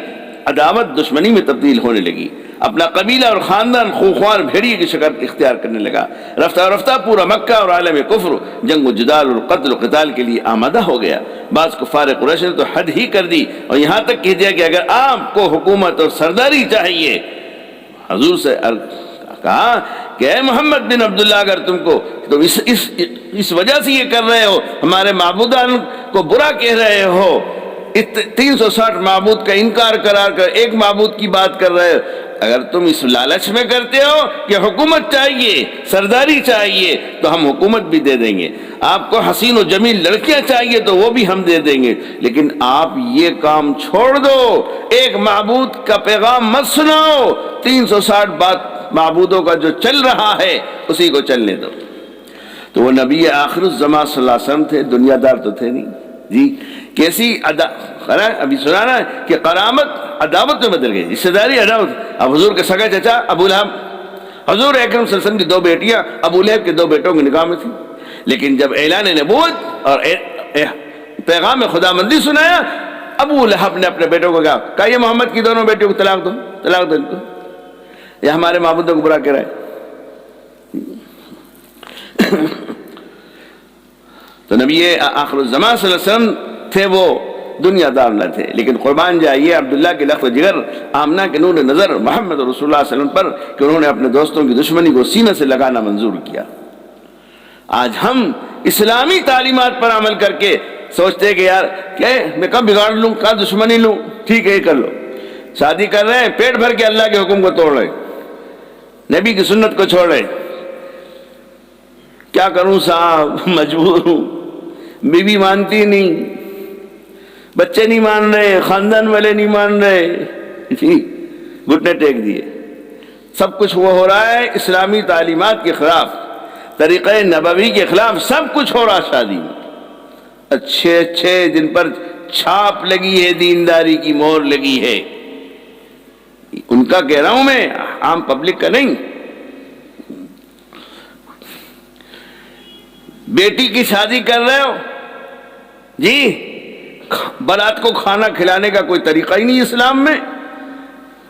عداوت دشمنی میں تبدیل ہونے لگی. اپنا قبیلہ اور خاندان خوخوار بھیڑیے کی شکل اختیار کرنے لگا. رفتہ رفتہ پورا مکہ اور عالم کفر جنگ و جدال اور قتل و قتال کے لیے آمادہ ہو گیا. بعض کفار قریش نے تو حد ہی کر دی اور یہاں تک کہہ دیا کہ اگر آپ کو حکومت اور سرداری چاہیے, حضور سے کہا کہ اے محمد بن عبداللہ اگر تم کو تو اس وجہ سے یہ کر رہے ہو, ہمارے معبودان کو برا کہہ رہے ہو, 360 معبود کا انکار قرار کر ایک معبود کی بات کر رہے ہو, اگر تم اس لالچ میں کرتے ہو کہ حکومت چاہیے, سرداری چاہیے تو ہم حکومت بھی دے دیں گے, آپ کو حسین و جمیل لڑکیاں چاہیے تو وہ بھی ہم دے دیں گے, لیکن آپ یہ کام چھوڑ دو, ایک معبود کا پیغام مت سناؤ, 360 بات معبودوں کا جو چل رہا ہے اسی کو چلنے دو. تو وہ نبی آخر الزمان صلی اللہ علیہ وسلم تھے, دنیا دار تو تھے نہیں جی. کیسی ابھی سنا نا کہ کرامت عداوت میں بدل گئی, رشتہ داری عداوت. اب حضور کے سگا چچا ابو لہب, حضور اکرم صلی اللہ علیہ وسلم کی 2 بیٹیاں ابو لہب کے 2 بیٹوں کی نکاح میں تھی, لیکن جب اعلان نبوت اور پیغام خداوندی سنایا, ابو لہب نے اپنے بیٹوں کو کہا یہ محمد کی دونوں بیٹیوں کو طلاق دو ان کو, یہ ہمارے معبودوں کو برا کہہ رہا ہے. تو نبی آخر الزمان صلی اللہ علیہ وسلم تھے وہ دنیا دار نہ تھے, لیکن قربان جائیے عبداللہ کے لخت جگر, آمنہ کے نور نظر محمد رسول اللہ صلی اللہ علیہ وسلم پر کہ انہوں نے اپنے دوستوں کی دشمنی کو سینہ سے لگانا منظور کیا. آج ہم اسلامی تعلیمات پر عمل کر کے سوچتے کہ یار کیا میں کب بگاڑ لوں، کب دشمنی لوں، ٹھیک ہے یہ کر لو. شادی کر رہے ہیں، پیٹ بھر کے اللہ کے حکم کو توڑ رہے، نبی کی سنت کو چھوڑ رہے. کیا کروں صاحب، مجبور ہوں، بیوی مانتی نہیں، بچے نہیں مان رہے، خاندان والے نہیں مان رہے، جی گھٹنے ٹیک دیے. سب کچھ وہ ہو رہا ہے اسلامی تعلیمات کے خلاف، طریقہ نبوی کے خلاف، سب کچھ ہو رہا شادی میں. اچھے اچھے جن پر چھاپ لگی ہے، دینداری کی مہر لگی ہے، ان کا کہہ رہا ہوں میں، عام پبلک کا نہیں. بیٹی کی شادی کر رہے ہو جی، بارات کو کھانا کھلانے کا کوئی طریقہ ہی نہیں اسلام میں.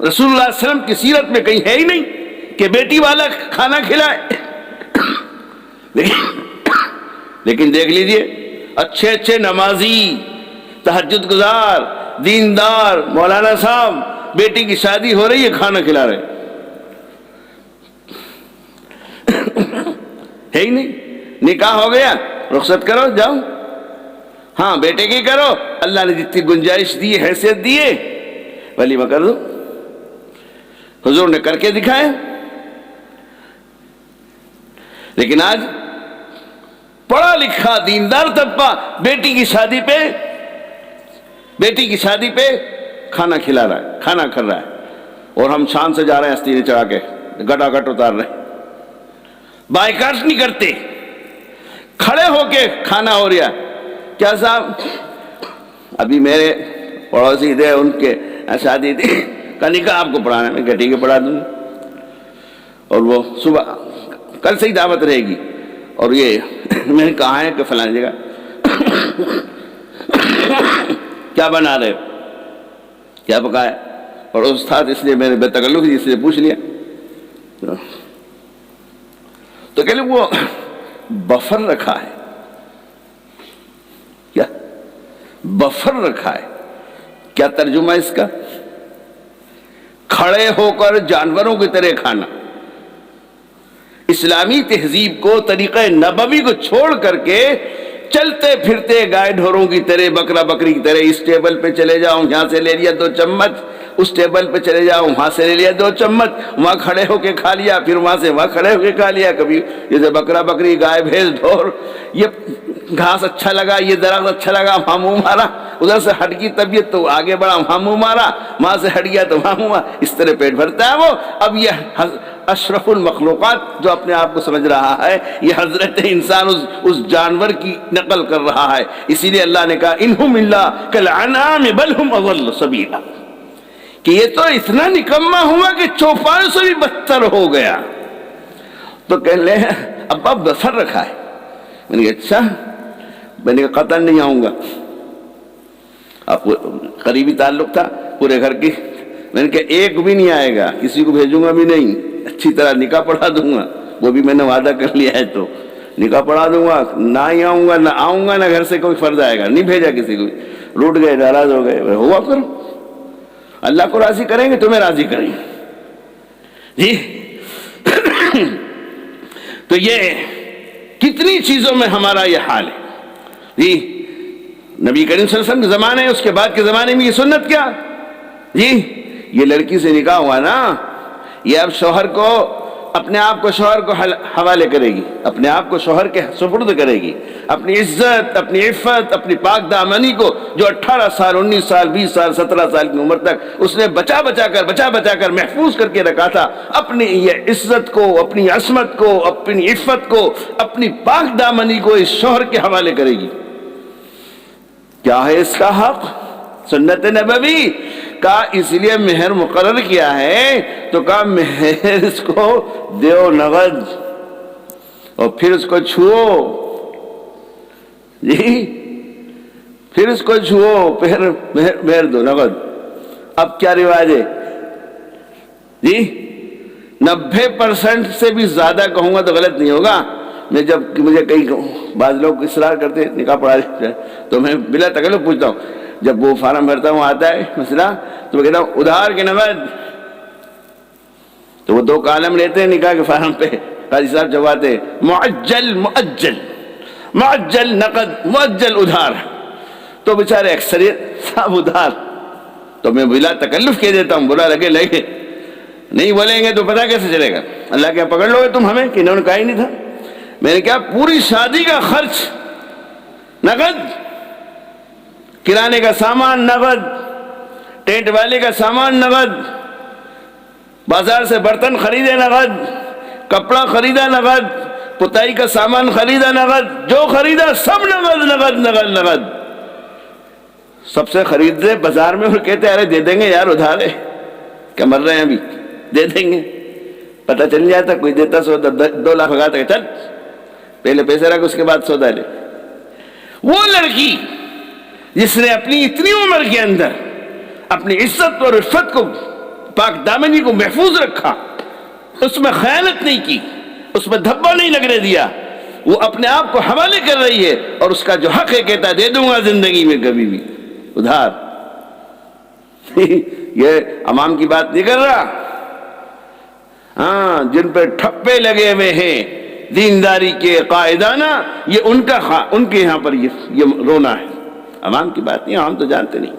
رسول اللہ صلی اللہ علیہ وسلم کی سیرت میں کہیں ہے ہی نہیں کہ بیٹی والا کھانا کھلائے. لیکن دیکھ لیجئے، اچھے اچھے نمازی، تہجد گزار، دیندار مولانا صاحب، بیٹی کی شادی ہو رہی ہے، کھانا کھلا رہے ہے ہی نہیں. نکاح ہو گیا، رخصت کرو جاؤ، ہاں بیٹے کی کرو، اللہ نے جتنی گنجائش دی، حیثیت دی ہے، ولیمہ کر دو. حضور نے کر کے دکھایا. لیکن آج پڑھا لکھا دیندار طبقہ بیٹی کی شادی پہ کھانا کھلا رہا ہے، کھانا کر رہا ہے، اور ہم شان سے جا رہے ہیں استینے چڑھا کے، گٹا گٹ اتار رہے ہیں. بائیکاٹ نہیں کرتے، کھڑے ہو کے کھانا ہو رہا. کیا صاحب، ابھی میرے پڑوسی تھے، ان کے شادی تھی، کہا نکاح آپ کو پڑھانا ہے. میں کہا ٹھیک ہے پڑھا دوں. اور وہ صبح کل سے ہی دعوت رہے گی، اور یہ میں نے کہا ہے کہ فلانی جگہ کیا بنا رہے ہو، کیا پکایا، اور استاد اس لیے میرے بے تکلف اس لیے پوچھ لیا. تو کہ وہ بفر رکھا ہے، کیا بفر رکھا ہے، کیا ترجمہ اس کا؟ کھڑے ہو کر جانوروں کی طرح کھانا. اسلامی تہذیب کو، طریقہ نبوی کو چھوڑ کر کے چلتے پھرتے گائے ڈھوروں کی طرح، بکرا بکری کی طرح، اس ٹیبل پہ چلے جاؤ، یہاں سے لے لیا 2 چمچ، اس ٹیبل پہ چلے جاؤ، وہاں سے لے لیا 2 چمچ، وہاں کھڑے ہو کے کھا لیا، پھر وہاں سے وہاں کھڑے ہو کے کھا لیا. کبھی جیسے بکرا بکری، گائے بھینس ڈھور، یہ گھاس اچھا لگا، یہ درخت اچھا لگا، وہاں منہ مارا، ادھر سے ہٹ گئی طبیعت تو آگے بڑھا، وہاں منہ مارا، وہاں سے ہٹ گیا تو وہاں منہ مارا. اس طرح پیٹ بھرتا ہے وہ. اب یہ اشرف المخلوقات جو اپنے آپ کو سمجھ رہا ہے، یہ حضرت انسان اس جانور کی نقل کر رہا ہے. اسی لیے اللہ نے کہا انہم الا کالانعام بل ہم اضل سبیلا، کہ یہ تو اتنا نکما ہوا کہ چوپایوں سے بھی بدتر ہو گیا. تو کہہ لے ابا بفر رکھا ہے. میں نے کہا اچھا، میں نے کہا قطعاً نہیں آؤں گا. اب قریبی تعلق تھا پورے گھر کی. میں نے کہا ایک بھی نہیں آئے گا، کسی کو بھیجوں گا بھی نہیں، اچھی طرح نکاح پڑھا دوں گا، وہ بھی میں نے وعدہ کر لیا ہے، تو نکاح پڑھا دوں گا، نہ ہی آؤں گا نہ گھر سے کوئی فرد آئے گا. نہیں بھیجا کسی کو، روٹ گئے، ناراض ہو گئے. ہوا کرو، اللہ کو راضی کریں گے تمہیں راضی کریں گے جی. تو یہ کتنی چیزوں میں ہمارا یہ حال ہے جی. نبی کریم صلی اللہ علیہ وسلم کے زمانے، اس کے بعد کے زمانے میں یہ سنت کیا جی. یہ لڑکی سے نکاح ہوا نا، یہ اب شوہر کو، اپنے آپ کو شوہر کو حوالے کرے گی، اپنے آپ کو شوہر کے سپرد کرے گی. اپنی عزت، اپنی عفت، اپنی پاک دامنی کو جو 18 سال 19 سال 20 سال 17 سال کی عمر تک اس نے بچا بچا کر محفوظ کر کے رکھا تھا، اپنی یہ عزت کو، اپنی عصمت کو، اپنی عفت کو، اپنی پاک دامنی کو اس شوہر کے حوالے کرے گی. کیا ہے اس کا حق؟ سنت نبوی کا. اس لیے مہر مقرر کیا ہے تو کہا مہر اس کو دیو نغد، اور پھر اس کو چھو جی، پھر اس کو چھو، پھر مہر دو نغد. اب کیا رواج ہے جی؟ 90% سے بھی زیادہ کہوں گا تو غلط نہیں ہوگا. میں جب مجھے کئی بعض لوگ اصرار کرتے نکاح پڑھا لیتے تو میں بلا تکلف پوچھتا ہوں. جب وہ فارم بھرتا ہوں آتا ہے مسئلہ تو میں کہتا ہوں ادھار کے نقد. تو وہ 2 کالم لیتے ہیں نکاح کے فارم پہ، قاضی صاحب جواتے معجل مؤجل، معجل نقد، مؤجل ادھار. تو بیچارے اکثریت صاحب ادھار، تو میں بلا تکلف کہہ دیتا ہوں، برا لگے لگے، نہیں بولیں گے تو پتہ کیسے چلے گا؟ اللہ کیا پکڑ لو گے تم ہمیں کہ انہوں نے کہا ہی نہیں تھا؟ میں نے کہا پوری شادی کا خرچ نقد، کرانے کا سامان نقد، ٹینٹ والے کا سامان نقد، بازار سے برتن خریدے نقد، کپڑا خریدا نقد، پتائی کا سامان خریدا نقد، جو خریدا سب نقد نقد نقد نقد۔ سب سے خرید دے بازار میں اور کہتے ارے دے دیں گے یار ادھار ہے، کیا مر رہے ہیں ابھی، دے دیں گے۔ پتہ چل جاتا کوئی دیتا سودا 2 لاکھ لگاتا کہ چل پہلے پیسے رکھ اس کے بعد سودا لے۔ وہ لڑکی جس نے اپنی اتنی عمر کے اندر اپنی عزت اور عفت کو، پاک دامنی کو محفوظ رکھا، اس میں خیانت نہیں کی، اس میں دھبا نہیں لگنے دیا، وہ اپنے آپ کو حوالے کر رہی ہے اور اس کا جو حق ہے کہتا دے دوں گا زندگی میں کبھی بھی ادھار۔ یہ عوام کی بات نہیں کر رہا، ہاں جن پہ ٹھپے لگے ہوئے ہیں دینداری کے قائدانہ، یہ ان کے یہاں پر یہ رونا ہے، عوام کی بات نہیں، عوام تو جانتے نہیں۔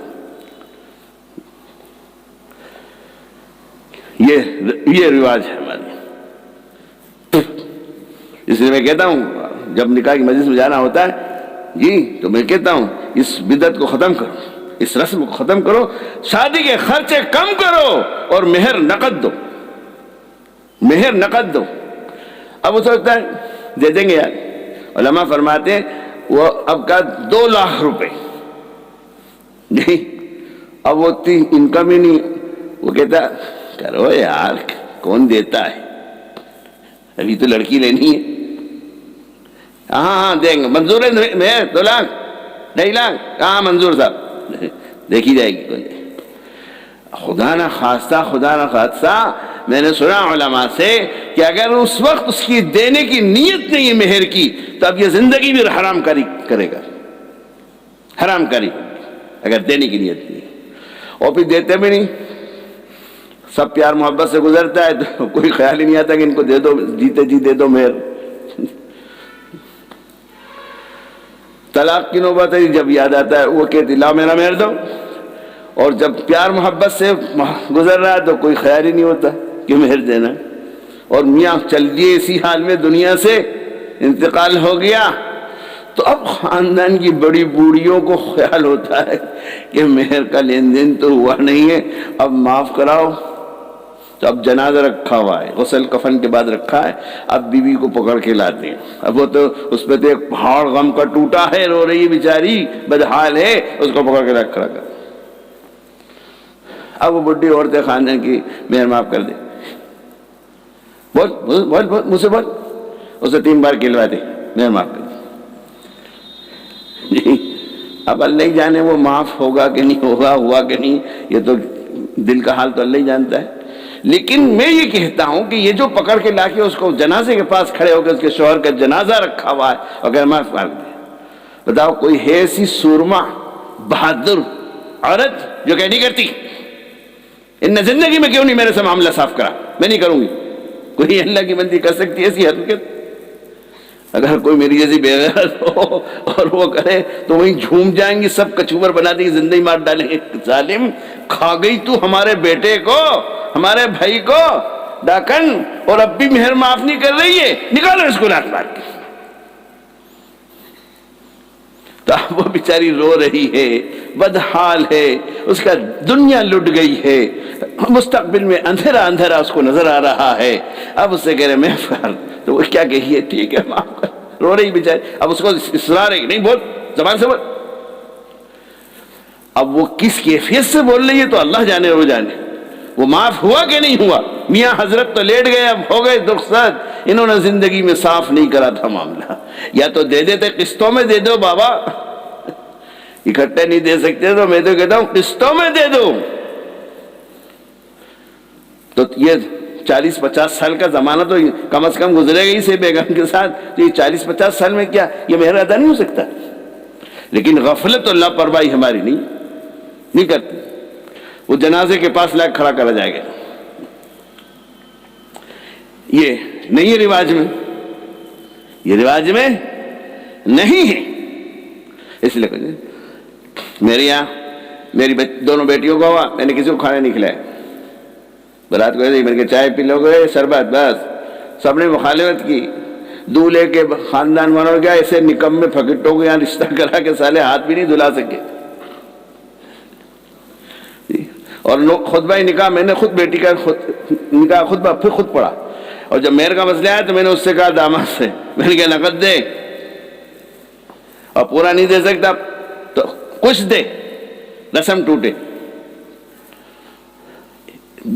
یہ رواج ہے ہمارے، اس لیے میں کہتا ہوں جب نکاح کی مجلس میں جانا ہوتا ہے جی تو میں کہتا ہوں اس بدعت کو ختم کرو، اس رسم کو ختم کرو، شادی کے خرچے کم کرو اور مہر نقد دو، مہر نقد دو۔ اب وہ سوچتا ہے دے دیں گے یار، علماء فرماتے ہیں وہ اب کا 2 لاکھ روپے نہیں، اب وہ انکم ہی نہیں، وہ کہتا کرو یار کون دیتا ہے، ابھی تو لڑکی لینی ہے، ہاں دیں گے، منظور ہے مہر 2 لاکھ 2.5 لاکھ، ہاں منظور صاحب، دیکھی جائے گی۔ خدا نہ خواستہ میں نے سنا علماء سے کہ اگر اس وقت اس کی دینے کی نیت نہیں ہے مہر کی تو اب یہ زندگی بھی حرام کاری کرے گا، حرام کاری اگر دینے کی نیت نہیں، اور پھر دیتے بھی نہیں، سب پیار محبت سے گزرتا ہے تو کوئی خیال ہی نہیں آتا کہ ان کو دے دو، جیتے جی دے دو مہر۔ طلاق کی نوبت ہے جب یاد آتا ہے وہ کہتی لا میرا مہر دو، اور جب پیار محبت سے گزر رہا ہے تو کوئی خیال ہی نہیں ہوتا کہ مہر دینا، اور میاں چل دیے اسی حال میں دنیا سے انتقال ہو گیا، تو اب خاندان کی بڑی بوڑھیوں کو خیال ہوتا ہے کہ مہر کا لین دین تو ہوا نہیں ہے، اب معاف کراؤ۔ تو اب جنازہ رکھا ہوا ہے، غسل کفن کے بعد رکھا ہے، اب بیوی کو پکڑ کے لاتے ہیں، اب وہ تو اس پہ تو ایک پہاڑ غم کا ٹوٹا ہے، رو رہی ہے بیچاری، بدحال ہے، اس کو پکڑ کے رکھا۔ اب وہ بڈھی عورتیں خاندان کی مہر معاف کر دے، بول بول بول مجھ سے بول، اسے 3 بار کھلوا دے مہر معاف کر دے۔ اب اللہ ہی جانے وہ معاف ہوگا کہ نہیں ہوگا، ہوا کہ نہیں، یہ تو دل کا حال تو اللہ ہی جانتا ہے۔ لیکن میں یہ کہتا ہوں کہ یہ جو پکڑ کے لا کے اس کو جنازے کے پاس کھڑے ہو کے اس کے شوہر کا جنازہ رکھا ہوا ہے، اگر معاف کر دے، بتاؤ کوئی ہے ایسی سورما بہادر عورت جو کہ نہیں کرتی؟ ان نے زندگی میں کیوں نہیں میرے سے معاملہ صاف کرا، میں نہیں کروں گی۔ کوئی اللہ کی بندی کر سکتی ہے ایسی حرکت؟ اگر کوئی میری جیسی بے غیرت ہو اور وہ کرے تو وہیں جھوم جائیں گی، سب کچوبر بنا دیں گے، زندگی مار ڈالیں گے، ظالم کھا گئی تو ہمارے بیٹے کو، ہمارے بھائی کو ڈاکن، اور اب بھی مہر معاف نہیں کر رہی ہے، نکالو اس کو لات مار کے۔ تو وہ بیچاری رو رہی ہے، بدحال ہے، اس کا دنیا لٹ گئی ہے، مستقبل میں اندھیرا اندھیرا اس کو نظر آ رہا ہے۔ اب اس سے کہہ رہے میں کر، تو وہ کیا کہی ہے ٹھیک ہے معاف کر، رو رہی بیچاری۔ اب اس کو اصرار ہے کہ نہیں بول، زبان سے بول۔ اب وہ کس کیفیت سے بول رہی ہے تو اللہ جانے وہ جانے، وہ معاف ہوا کہ نہیں ہوا۔ میاں حضرت تو لیٹ گئے، اب ہو گئے رخصت، انہوں نے زندگی میں صاف نہیں کرا تھا معاملہ، یا تو دے دیتے قسطوں میں دے دو بابا، اکٹھے نہیں دے سکتے تو میں تو کہتا ہوں قسطوں میں دے دو۔ تو یہ 40-50 سال کا زمانہ تو کم از کم گزرے گا ہی سے بیگم کے ساتھ، تو یہ 40-50 سال میں کیا یہ مہر ادا نہیں ہو سکتا؟ لیکن غفلت اور لاپرواہی ہماری نہیں کرتی، وہ جنازے کے پاس لا کھڑا کرا جائے گا، یہ نہیں ہے رواج میں، یہ رواج میں نہیں ہے۔ اس لیے میرے یہاں میری دونوں بیٹیوں کو ہوا، میں نے کسی کو کھانا نہیں کھلایا، برات کو ایسے میں نے کہا چائے پی لو گے شربت، بس سب نے مخالفت کی۔ دولہے کے خاندان والوں نے کیا ایسے نکمے پھکٹوں کو یہاں رشتہ کرا کے سالے ہاتھ بھی نہیں دھلا سکے، اور خطبہ نکاح میں نے خود بیٹی کا نکاح خطبہ پھر خود پڑھا، اور جب مہر کا مسئلہ آیا تو میں نے اس سے کہا داماد سے، میں نے کہا نقد دے، اور پورا نہیں دے سکتا تو کچھ دے، رسم ٹوٹے۔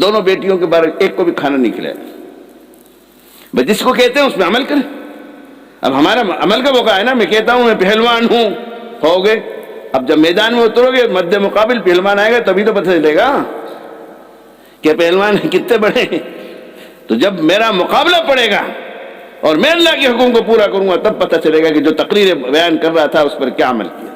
دونوں بیٹیوں کے بارے ایک کو بھی کھانا نہیں کھلایا۔ بس جس کو کہتے ہیں اس میں عمل کریں۔ اب ہمارا عمل کا موقع ہے نا، میں کہتا ہوں میں پہلوان ہوں، ہو گئے، اب جب میدان میں اترو گے مد مقابل پہلوان آئے گا تبھی تو پتہ چلے گا کہ پہلوان کتنے بڑے ہیں۔ تو جب میرا مقابلہ پڑے گا اور میں اللہ کے حکم کو پورا کروں گا تب پتہ چلے گا کہ جو تقریر بیان کر رہا تھا اس پر کیا عمل کیا۔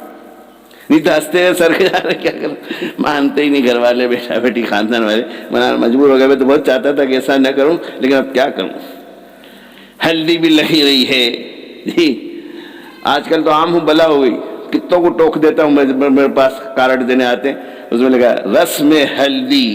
نہیں تو ہنستے ہیں سر کے جا رہے، کیا کریں، مانتے ہی نہیں گھر والے، بیٹا بیٹی خاندان والے، میں مجبور ہو گیا۔ میں تو بہت چاہتا تھا کہ ایسا نہ کروں لیکن اب کیا کروں۔ ہلدی بھی لگی رہی ہے جی، آج کل تو عام ہوں بلا ہو گئی، کتوں کو ٹوک دیتا ہوں، میرے پاس کارڈ دینے آتے ہیں، اس میں لگا رسم ہلدی۔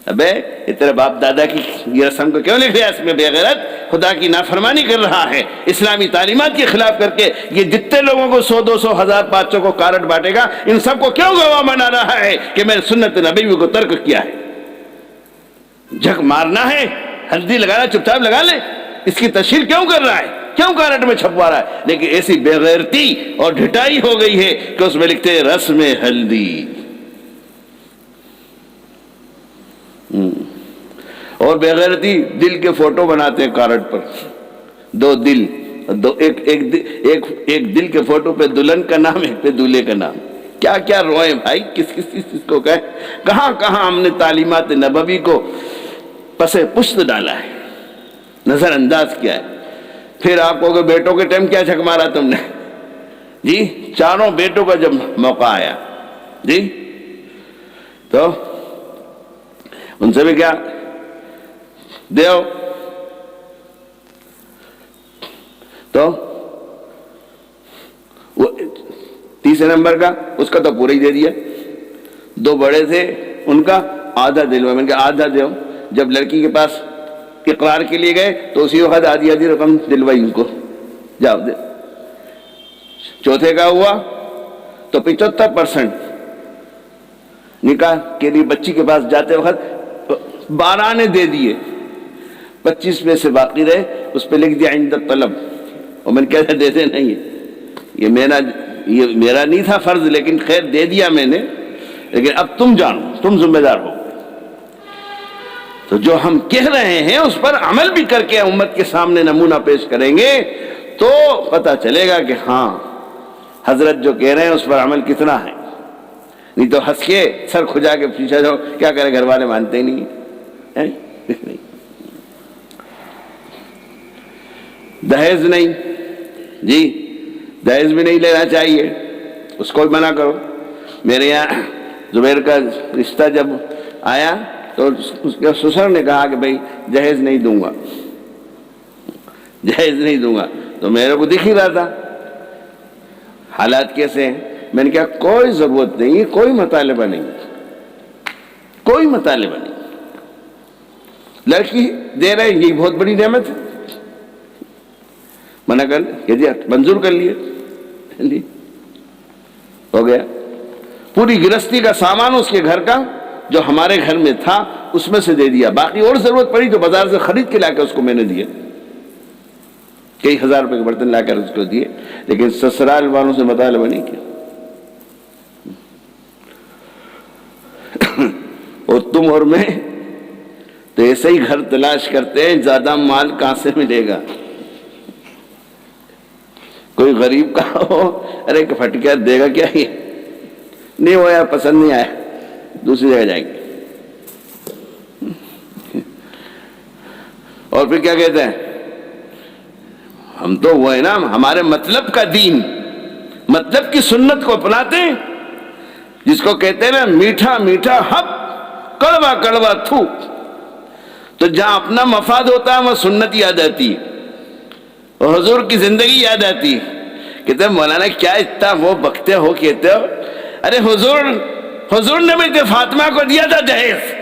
ابے یہ تیرے باپ دادا کی یہ رسم کو کیوں لکھ رہا ہے؟ اس میں بے غیرت خدا کی نافرمانی کر رہا ہے، اسلامی تعلیمات کے خلاف کر کے یہ جتنے لوگوں کو 100 200 1000 500 کو کارڈ بانٹے گا، ان سب کو کیوں گواہ بنا رہا ہے کہ میں سنت نبوی کو ترک کیا ہے؟ جھک مارنا ہے، ہلدی لگانا چپ چاپ لگا لے، اس کی تشہیر کیوں کر رہا ہے؟ کیوں کارڈ میں چھپوا رہا ہے؟ لیکن ایسی بے غیرتی اور ڈھٹائی ہو گئی ہے کہ اس میں لکھتے ہیں رسم ہلدی، اور بے غیرتی دل کے فوٹو بناتے ہیں کارڈ پر، دو دل، ایک دل کے فوٹو پہ دلہن کا نام، ایک پہ دولہے کا نام۔ کیا کیا روئے بھائی، کس کو کہے، کہاں کہاں ہم نے تعلیمات نبوی کو پس پشت ڈالا ہے، نظر انداز کیا ہے۔ پھر آپ کو کہ بیٹوں کے ٹائم کیا جھک مارا تم نے جی؟ چاروں بیٹوں کا جب موقع آیا جی تو ان سے بھی کیا دیو، تو وہ تیسرے نمبر کا اس کا تو پورا ہی دے دیا، دو بڑے تھے ان کا آدھا دلوا، میں نے کہا آدھا دیو۔ جب لڑکی کے پاس اقرار کے لیے گئے تو اسی وقت آدھی رقم دلوائی ان کو، جاؤ دے۔ چوتھے کا ہوا تو 75% نکاح کے لیے بچی کے پاس جاتے وقت 12 نے دے دیے، 25 میں سے باقی رہے، اس پہ لکھ دیا عند طلب، اور میں نے کہا دیتے نہیں ہے، یہ میرا نہیں تھا فرض، لیکن خیر دے دیا میں نے، لیکن اب تم جانو، تم ذمہ دار ہو۔ تو جو ہم کہہ رہے ہیں اس پر عمل بھی کر کے امت کے سامنے نمونہ پیش کریں گے تو پتہ چلے گا کہ ہاں حضرت جو کہہ رہے ہیں اس پر عمل کتنا ہے۔ نہیں تو ہنس کے سر کھجا کے پیچھے جاؤ، کیا کرے، گھر والے مانتے ہی نہیں۔ دہیز نہیں جی، دہیز بھی نہیں لینا چاہیے، اس کو بھی منع کرو۔ میرے یہاں زبیر کا رشتہ جب آیا تو اس کے سسر نے کہا کہ بھائی جہیز نہیں دوں گا، جہیز نہیں دوں گا، تو میرے کو دکھ ہی رہا تھا حالات کیسے ہیں۔ میں نے کہا کوئی ضرورت نہیں، کوئی مطالبہ نہیں، کوئی مطالبہ نہیں، لڑکی دے رہے یہی بہت بڑی نعمت ہے، منع کر دیا، منظور کر لیے، ہو گیا۔ پوری گرہستی کا سامان اس کے گھر کا جو ہمارے گھر میں تھا اس میں سے دے دیا، باقی اور ضرورت پڑی تو بازار سے خرید کے لا کے اس کو میں نے دیا، کئی ہزار روپے کے برتن لا کر اس کو دیے، لیکن سسرال والوں سے مطالبہ نہیں کیا۔ اور تم اور میں تو ایسے ہی گھر تلاش کرتے ہیں، زیادہ مال کہاں سے ملے گا۔ کوئی غریب کا ہو، ارے پھٹکیا دے گا کیا، یہ نہیں ہوا یار، پسند نہیں آیا، دوسری جگہ جائیں گے۔ اور پھر کیا کہتے ہیں، ہم تو وہ ہے نا، ہمارے مطلب کا دین، مطلب کی سنت کو اپناتے ہیں، جس کو کہتے ہیں نا میٹھا میٹھا حق، کڑوا کڑوا تھوک۔ تو جہاں اپنا مفاد ہوتا ہے وہاں سنت یاد آتی ہے اور حضور کی زندگی یاد آتی ہے۔ کہتے ہیں مولانا کیا اتنا وہ بکتے ہو، کہتے ہو ارے حضور نے بھی تو فاطمہ کو دیا تھا جہیز،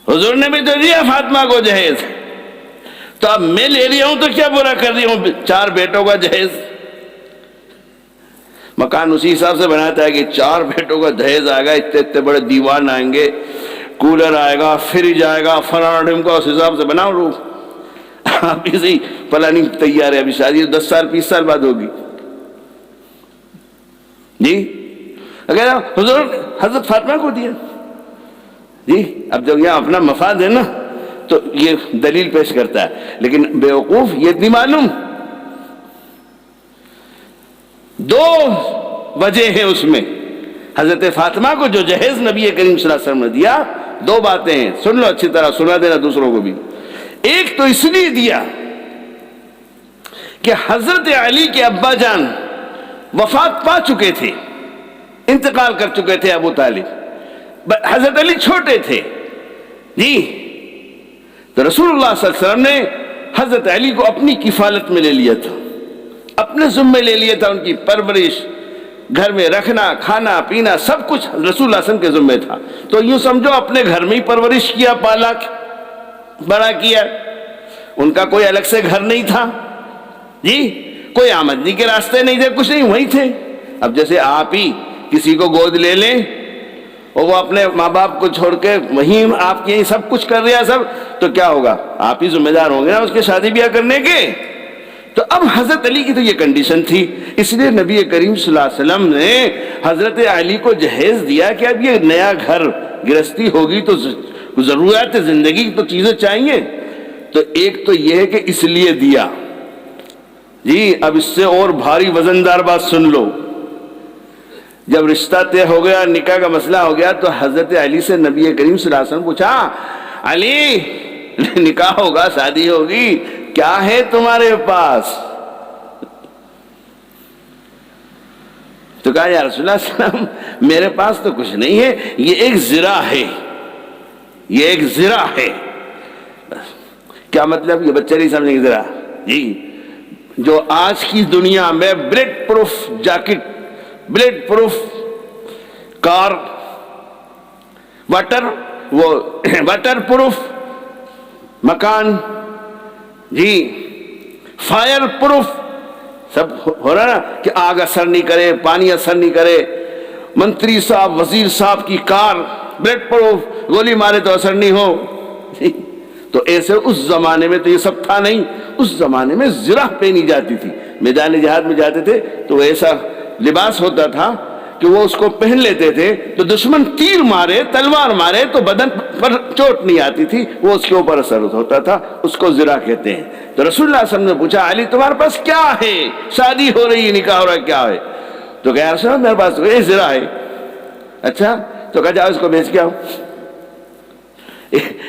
حضور نے بھی تو دیا فاطمہ کو جہیز، تو اب میں لے لیا ہوں تو کیا برا کر رہی ہوں 4 بیٹوں کا جہیز؟ مکان اسی حساب سے بناتا ہے کہ 4 بیٹوں کا جہیز آئے گا، اتنے بڑے دیوان آئیں گے، کولر آئے گا، فریج آئے گا، فلانا ڈھمکا، اس حساب سے بناؤ روح۔ آپ اسی پلاننگ تیار ہے، ابھی شادی 10 سال 20 سال بعد ہوگی جی۔ اگر حضور حضرت فاطمہ کو دیا جی، اب جب یہاں اپنا مفاد ہے نا تو یہ دلیل پیش کرتا ہے، لیکن بیوقوف یہ نہیں معلوم 2 وجہ ہیں اس میں۔ حضرت فاطمہ کو جو جہیز نبی کریم صلی اللہ علیہ وسلم نے دیا، 2 باتیں ہیں، سن لو اچھی طرح، سنا دینا دوسروں کو بھی۔ ایک تو اس لیے دیا کہ حضرت علی کے ابا جان وفات پا چکے تھے، انتقال کر چکے تھے ابو طالب، حضرت علی چھوٹے تھے جی، تو رسول اللہ صلی اللہ علیہ وسلم نے حضرت علی کو اپنی کفالت میں لے لیا تھا، اپنے ذمے لے لیا تھا، ان کی پرورش، گھر میں رکھنا، کھانا پینا سب کچھ رسول اللہ صلی اللہ علیہ وسلم کے ذمے تھا۔ تو یوں سمجھو اپنے گھر میں ہی پرورش کیا، پالا، بڑا کیا، ان کا کوئی الگ سے گھر نہیں تھا جی، کوئی آمدنی کے راستے نہیں تھے، کچھ نہیں، وہی تھے۔ اب جیسے آپ ہی کسی کو گود لے لیں اور وہ اپنے ماں باپ کو چھوڑ کے وہیں آپ کے سب کچھ کر رہا سب، تو کیا ہوگا؟ آپ ہی ذمہ دار ہوں گے نا اس کے شادی بیاہ کرنے کے۔ تو اب حضرت علی کی تو یہ کنڈیشن تھی، اس لیے نبی کریم صلی اللہ علیہ وسلم نے حضرت علی کو جہیز دیا کہ اب یہ نیا گھر گرہستی ہوگی تو ضرورت زندگی کی تو چیزیں چاہیے۔ تو ایک تو یہ ہے کہ اس لیے دیا جی۔ اب اس سے اور بھاری وزندار بات سن لو، جب رشتہ طے ہو گیا، نکاح کا مسئلہ ہو گیا، تو حضرت علی سے نبی کریم صلی اللہ علیہ وسلم پوچھا، علی نکاح ہوگا، شادی ہوگی، کیا ہے تمہارے پاس؟ تو کہا یا رسول اللہ صلی اللہ علیہ وسلم میرے پاس تو کچھ نہیں ہے، یہ ایک زرع ہے، یہ ایک زرع ہے۔ کیا مطلب؟ یہ بچے نہیں سمجھیں گے زرع جی، جو آج کی دنیا میں bullet proof jacket, bullet proof car, water proof مکان جی، فائر پروف سب ہو رہا نا، کہ آگ اثر نہیں کرے، پانی اثر نہیں کرے، منتری صاحب، وزیر صاحب کی کار بلٹ پروف، گولی مارے تو اثر نہیں ہو۔ تو ایسے اس زمانے میں تو یہ سب تھا نہیں، اس زمانے میں زرہ پہنی جاتی تھی، میدان جہاد میں جاتے تھے تو ایسا لباس ہوتا تھا کہ وہ اس کو پہن لیتے تھے تو دشمن تیر مارے، تلوار مارے تو بدن پر چوٹ نہیں آتی تھی، وہ اس کے اوپر اثر ہوتا تھا، اس کو زرہ کہتے ہیں۔ تو رسول اللہ صلی اللہ علیہ وسلم نے پوچھا، علی تمہارے پاس کیا ہے؟ شادی ہو رہی ہے، نکاح ہو رہا ہے، کیا ہے؟ تو کہا رسول اللہ میرے پاس یہ زرہ ہے۔ اچھا، تو کہا جاؤ اس کو بیچ کے آؤ۔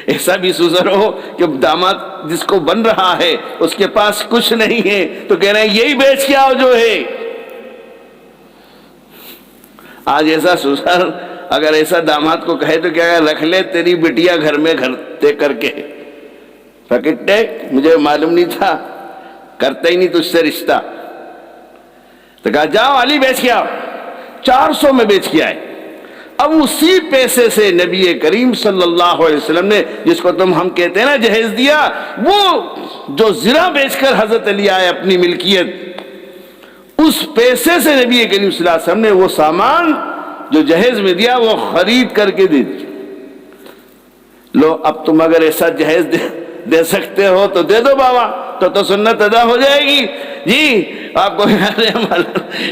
ایسا بھی سوزر ہو کہ داماد جس کو بن رہا ہے اس کے پاس کچھ نہیں ہے تو کہہ رہے ہیں یہی بیچ کے آؤ جو ہے۔ آج ایسا سوزر اگر ایسا داماد کو کہے تو کیا رکھ لے تیری بٹیا گھر میں گھر طے کر کے، پکٹے مجھے معلوم نہیں تھا، کرتا ہی نہیں تجھ سے رشتہ۔ تو کہا جاؤ علی بیچ کے آؤ، 400 میں بیچ کے آئے۔ اب اسی پیسے سے نبی کریم صلی اللہ علیہ وسلم نے جس کو ہم کہتے ہیں نا جہیز دیا، وہ جو زرہ بیچ کر حضرت علی آئے اپنی ملکیت، اس پیسے سے نبی کریم صلی اللہ علیہ وسلم نے وہ سامان جو جہیز میں دیا وہ خرید کر کے دے دیا۔ لو اب تم اگر ایسا جہیز دے سکتے ہو تو دے دو بابا، تو سنت ادا ہو جائے گی جی۔ آپ کو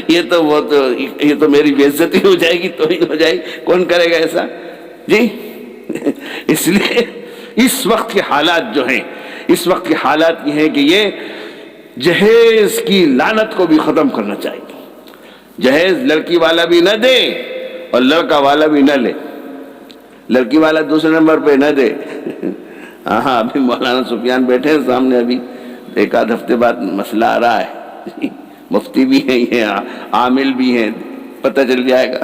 یہ تو میری بے عزتی ہو جائے گی، تو ہی ہو جائے گی، کون کرے گا ایسا جی؟ اس لیے اس وقت کے حالات جو ہیں، اس وقت کے حالات یہ ہیں کہ یہ جہیز کی لعنت کو بھی ختم کرنا چاہیے۔ جہیز لڑکی والا بھی نہ دے اور لڑکا والا بھی نہ لے، لڑکی والا دوسرے نمبر پہ نہ دے۔ ہاں ابھی مولانا سفیان بیٹھے ہیں سامنے، ابھی ایک آدھ ہفتے بعد مسئلہ آ رہا ہے، مفتی بھی ہیں یہ، عامل بھی ہیں، پتہ چل جائے گا۔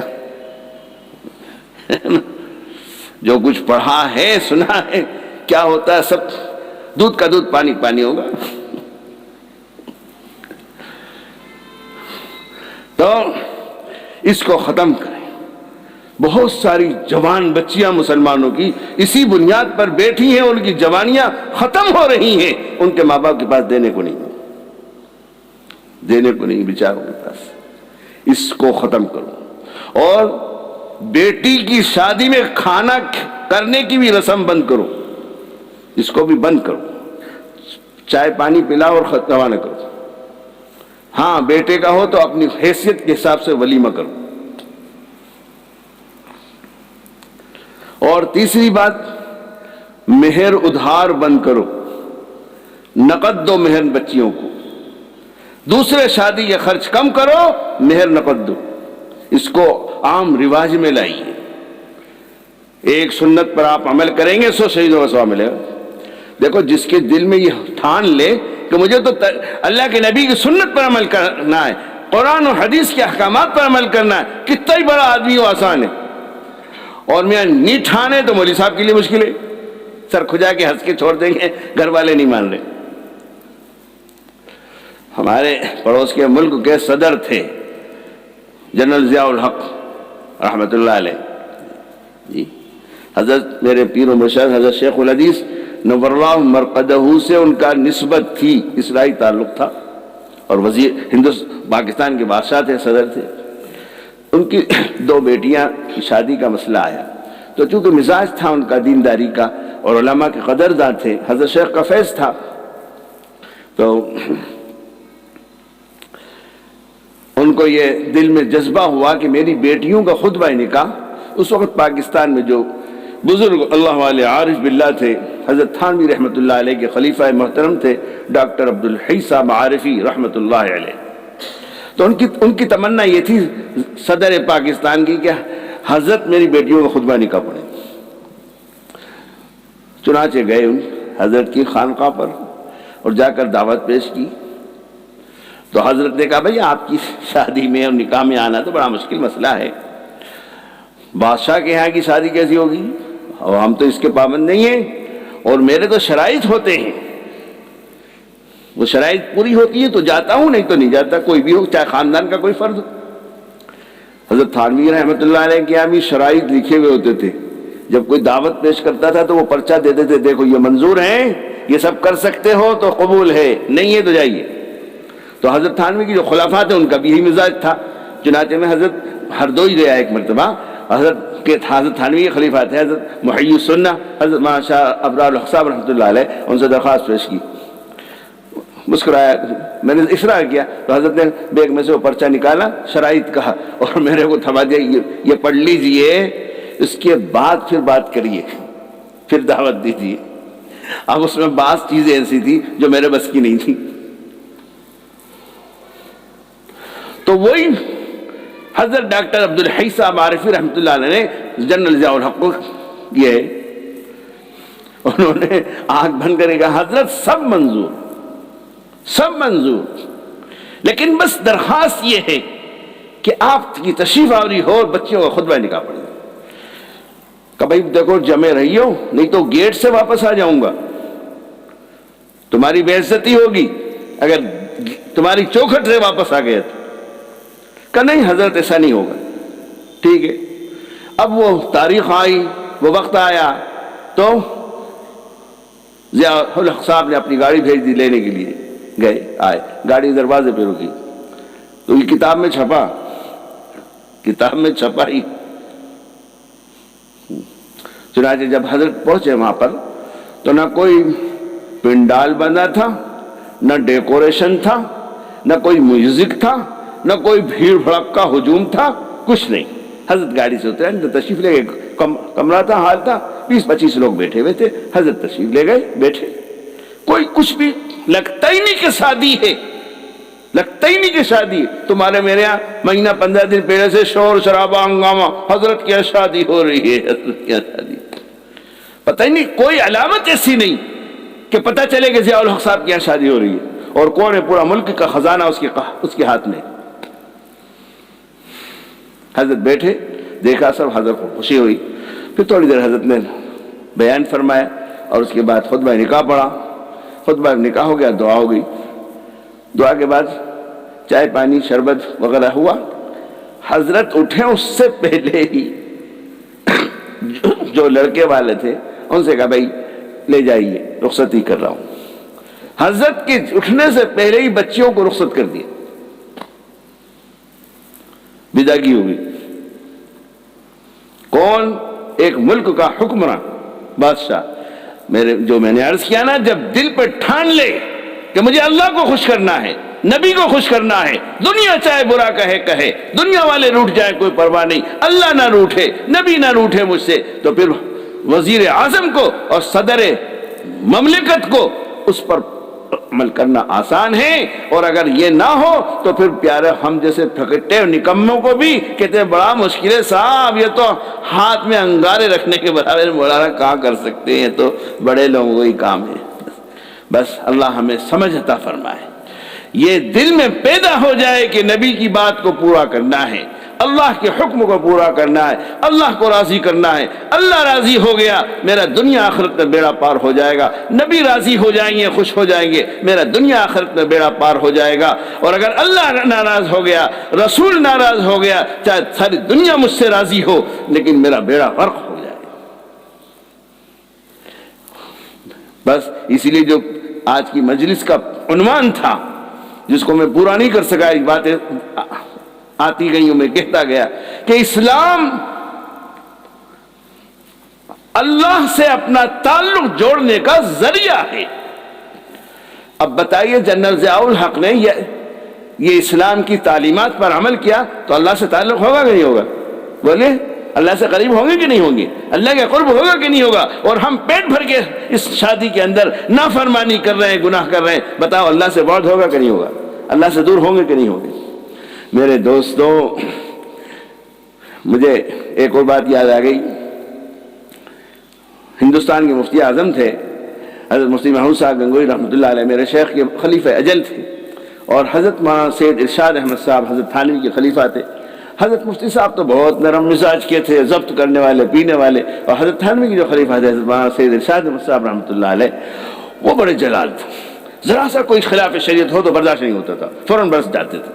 جو کچھ پڑھا ہے سنا ہے کیا ہوتا ہے، سب دودھ کا دودھ پانی پانی ہوگا۔ تو اس کو ختم کریں۔ بہت ساری جوان بچیاں مسلمانوں کی اسی بنیاد پر بیٹھی ہیں، ان کی جوانیاں ختم ہو رہی ہیں، ان کے ماں باپ کے پاس دینے کو نہیں، بیچاروں کے پاس۔ اس کو ختم کرو، اور بیٹی کی شادی میں کھانا کرنے کی بھی رسم بند کرو، اس کو بھی بند کرو، چائے پانی پلاؤ اور روانہ کرو۔ ہاں بیٹے کا ہو تو اپنی حیثیت کے حساب سے ولیمہ کرو۔ اور تیسری بات، مہر ادھار بند کرو، نقد دو مہر بچیوں کو، دوسرے شادی کے خرچ کم کرو، مہر نقد دو۔ اس کو عام رواج میں لائیے۔ ایک سنت پر آپ عمل کریں گے 100 شہیدوں کا ثواب ملے گا۔ دیکھو جس کے دل میں یہ ٹھان لے کہ مجھے تو اللہ کے نبی کی سنت پر عمل کرنا ہے، قرآن و حدیث کے احکامات پر عمل کرنا ہے، کتنا ہی بڑا آدمی ہو آسان ہے۔ اور میں نہیں ٹھانے تو مولوی صاحب کے لیے مشکل ہے، سر کھجا کے ہنس کے چھوڑ دیں گے، گھر والے نہیں مان رہے۔ ہمارے پڑوس کے ملک کے صدر تھے جنرل ضیاء الحق رحمۃ اللہ علیہ جی، حضرت میرے پیر و مرشد حضرت شیخ الحدیث نور اللہ مرقدہ سے ان کا نسبت تھی، اسرائیل تعلق تھا، اور وزیر پاکستان کے بادشاہ تھے، صدر تھے۔ ان کی 2 بیٹیاں کی شادی کا مسئلہ آیا، تو چونکہ مزاج تھا ان کا دینداری کا اور علماء کے قدردان تھے، حضرت شیخ کا فیض تھا، تو ان کو یہ دل میں جذبہ ہوا کہ میری بیٹیوں کا خطبہ نکاح، اس وقت پاکستان میں جو بزرگ اللہ والے عارف باللہ تھے، حضرت تھانوی رحمۃ اللہ علیہ کے خلیفہ محترم تھے ڈاکٹر عبدالحی صاحب عارفی رحمۃ اللہ علیہ، تو ان کی تمنا یہ تھی صدر پاکستان کی کہ حضرت میری بیٹیوں کا خطبہ نکاح پڑھیں۔ چنانچہ گئے ان حضرت کی خانقاہ پر اور جا کر دعوت پیش کی، تو حضرت نے کہا بھئی آپ کی شادی میں اور نکاح میں آنا تو بڑا مشکل مسئلہ ہے، بادشاہ کے یہاں کی شادی کیسی ہوگی، اور ہم تو اس کے پابند نہیں ہیں، اور میرے تو شرائط ہوتے ہیں، وہ شرائط پوری ہوتی ہے تو جاتا ہوں، نہیں تو نہیں جاتا، کوئی بھی ہو، چاہے خاندان کا کوئی فرد ہو۔ حضرت تھانوی رحمۃ اللہ علیہ کے یہاں بھی شرائط لکھے ہوئے ہوتے تھے، جب کوئی دعوت پیش کرتا تھا تو وہ پرچہ دیتے تھے، دیکھو یہ منظور ہیں، یہ سب کر سکتے ہو تو قبول ہے، نہیں ہے تو جائیے۔ تو حضرت تھانوی کی جو خلفاء تھے ان کا بھی یہی مزاج تھا، چنانچہ میں حضرت ہردوئی گیا ایک مرتبہ، حضرت تھانوی کے خلیفہ تھے حضرت محی السنہ حضرت مولانا شاہ ابرار الحق صاحب رحمۃ اللہ علیہ، ان سے درخواست پیش کی، مسکرایا، میں نے اصرار کیا تو حضرت نے بیگ میں سے وہ پرچہ نکالا، شرائط کہا اور میرے کو تھما دیا، یہ پڑھ لیجئے، اس کے بعد پھر بات کریے، پھر دعوت دیجیے۔ اب اس میں بعض چیزیں ایسی تھی جو میرے بس کی نہیں تھی، تو وہی حضرت ڈاکٹر عبدالحی صاحب عارفی رحمۃ اللہ علیہ نے جنرل ضیاء الحق کو یہ انہوں نے آنکھ بند کرے کہا حضرت سب منظور، سب منظور، لیکن بس درخواست یہ ہے کہ آپ کی تشریف آوری ہو اور بچیوں کا خطبہ نکاح پڑے۔ کہ بھائی دیکھو جمے رہی ہو، نہیں تو گیٹ سے واپس آ جاؤں گا، تمہاری بے عزتی ہوگی اگر تمہاری چوکھٹ سے واپس آ گئے تو۔ کہ نہیں حضرت ایسا نہیں ہوگا، ٹھیک ہے۔ اب وہ تاریخ آئی، وہ وقت آیا تو ضیاء الحق صاحب نے اپنی گاڑی بھیج دی لینے کے لیے، گئے آئے، گاڑی دروازے پہ رکی تو یہ کتاب میں چھپا ہی۔ چنانچہ جب حضرت پہنچے وہاں پر تو نہ کوئی پنڈال بنا تھا، نہ ڈیکوریشن تھا، نہ کوئی میوزک تھا، نہ کوئی بھیڑ بھڑک کا ہجوم تھا، کچھ نہیں۔ حضرت گاڑی سے اترے، تشریف لے گئے، کمرہ تھا، حال تھا، 20-25 لوگ بیٹھے ہوئے تھے، حضرت تشریف لے گئے، بیٹھے، کوئی کچھ بھی لگتا ہی نہیں کہ شادی ہے، لگتا ہی نہیں کہ شادی ہے۔ تمہارے میرے یہاں مہینہ 15 دن پہلے سے شور شرابہ ہنگامہ، حضرت کیا شادی ہو رہی ہے، حضرت کیا شادی، پتہ ہی نہیں، کوئی علامت ایسی نہیں کہ پتہ چلے کہ ضیاء الحق صاحب کی یہاں شادی ہو رہی ہے، اور کون ہے؟ پورا ملک کا خزانہ اس کے ہاتھ میں۔ حضرت بیٹھے، دیکھا سب، حضرت کو خوشی ہوئی، پھر تھوڑی دیر حضرت نے بیان فرمایا اور اس کے بعد خطبہ نکاح پڑھا، خطبہ نکاح ہو گیا، دعا ہو گئی، دعا کے بعد چائے پانی شربت وغیرہ ہوا، حضرت اٹھے اس سے پہلے ہی جو لڑکے والے تھے ان سے کہا بھائی لے جائیے، رخصتی کر رہا ہوں۔ حضرت کے اٹھنے سے پہلے ہی بچیوں کو رخصت کر دیا، بداگی ہوئی۔ کون؟ ایک ملک کا حکمراں، بادشاہ۔ میں نے عرض کیا نا، جب دل پہ ٹھان لے کہ مجھے اللہ کو خوش کرنا ہے، نبی کو خوش کرنا ہے، دنیا چاہے برا کہے، دنیا والے روٹھ جائیں کوئی پرواہ نہیں، اللہ نہ روٹھے، نبی نہ روٹھے مجھ سے، تو پھر وزیر اعظم کو اور صدر مملکت کو اس پر عمل کرنا آسان ہے۔ اور اگر یہ نہ ہو تو پھر پیارے ہم جیسے پھکٹے نکموں کو بھی کہتے ہیں بڑا مشکل ہے صاحب، یہ تو ہاتھ میں انگارے رکھنے کے برابر، مولانا کہاں کر سکتے ہیں، تو بڑے لوگوں ہی کام ہے۔ بس اللہ ہمیں سمجھ عطا فرمائے، یہ دل میں پیدا ہو جائے کہ نبی کی بات کو پورا کرنا ہے، اللہ کے حکم کو پورا کرنا ہے، اللہ کو راضی کرنا ہے۔ اللہ راضی ہو گیا، میرا دنیا آخرت میں بیڑا پار ہو جائے گا۔ نبی راضی ہو جائیں گے، خوش ہو جائیں گے، میرا دنیا آخرت میں بیڑا پار ہو جائے گا۔ اور اگر اللہ ناراض ہو گیا، رسول ناراض ہو گیا، چاہے ساری دنیا مجھ سے راضی ہو، لیکن میرا بیڑا غرق ہو جائے گا۔ بس اسی لیے جو آج کی مجلس کا عنوان تھا، جس کو میں پورا نہیں کر سکا، ایک باتیں آتی گئی میں کہتا گیا کہ اسلام اللہ سے اپنا تعلق جوڑنے کا ذریعہ ہے۔ اب بتائیے جنرل ضیاء الحق نے یہ اسلام کی تعلیمات پر عمل کیا تو اللہ سے تعلق ہوگا کہ نہیں ہوگا؟ بولے، اللہ سے قریب ہوں گے کہ نہیں ہوں گے؟ اللہ کے قرب ہوگا کہ نہیں ہوگا؟ اور ہم پیٹ بھر کے اس شادی کے اندر نافرمانی کر رہے ہیں، گناہ کر رہے ہیں، بتاؤ اللہ سے بعد ہوگا کہ نہیں ہوگا؟ اللہ سے دور ہوں گے کہ نہیں ہوں گے؟ میرے دوستوں، مجھے ایک اور بات یاد آ گئی۔ ہندوستان کے مفتی اعظم تھے حضرت مفتی محمود صاحب گنگوئی رحمۃ اللہ علیہ، میرے شیخ کے خلیفہ اجل تھے، اور حضرت مولانا سید ارشاد احمد صاحب حضرت تھانوی کے خلیفہ تھے۔ حضرت مفتی صاحب تو بہت نرم مزاج کے تھے، ضبط کرنے والے، پینے والے، اور حضرت تھانوی کی جو خلیفہ تھے حضرت مولانا سید ارشاد احمد صاحب رحمۃ اللہ علیہ، وہ بڑے جلال تھے، ذرا سا کوئی خلاف شریعت ہو تو برداشت نہیں ہوتا تھا، فوراً برس جاتے تھے۔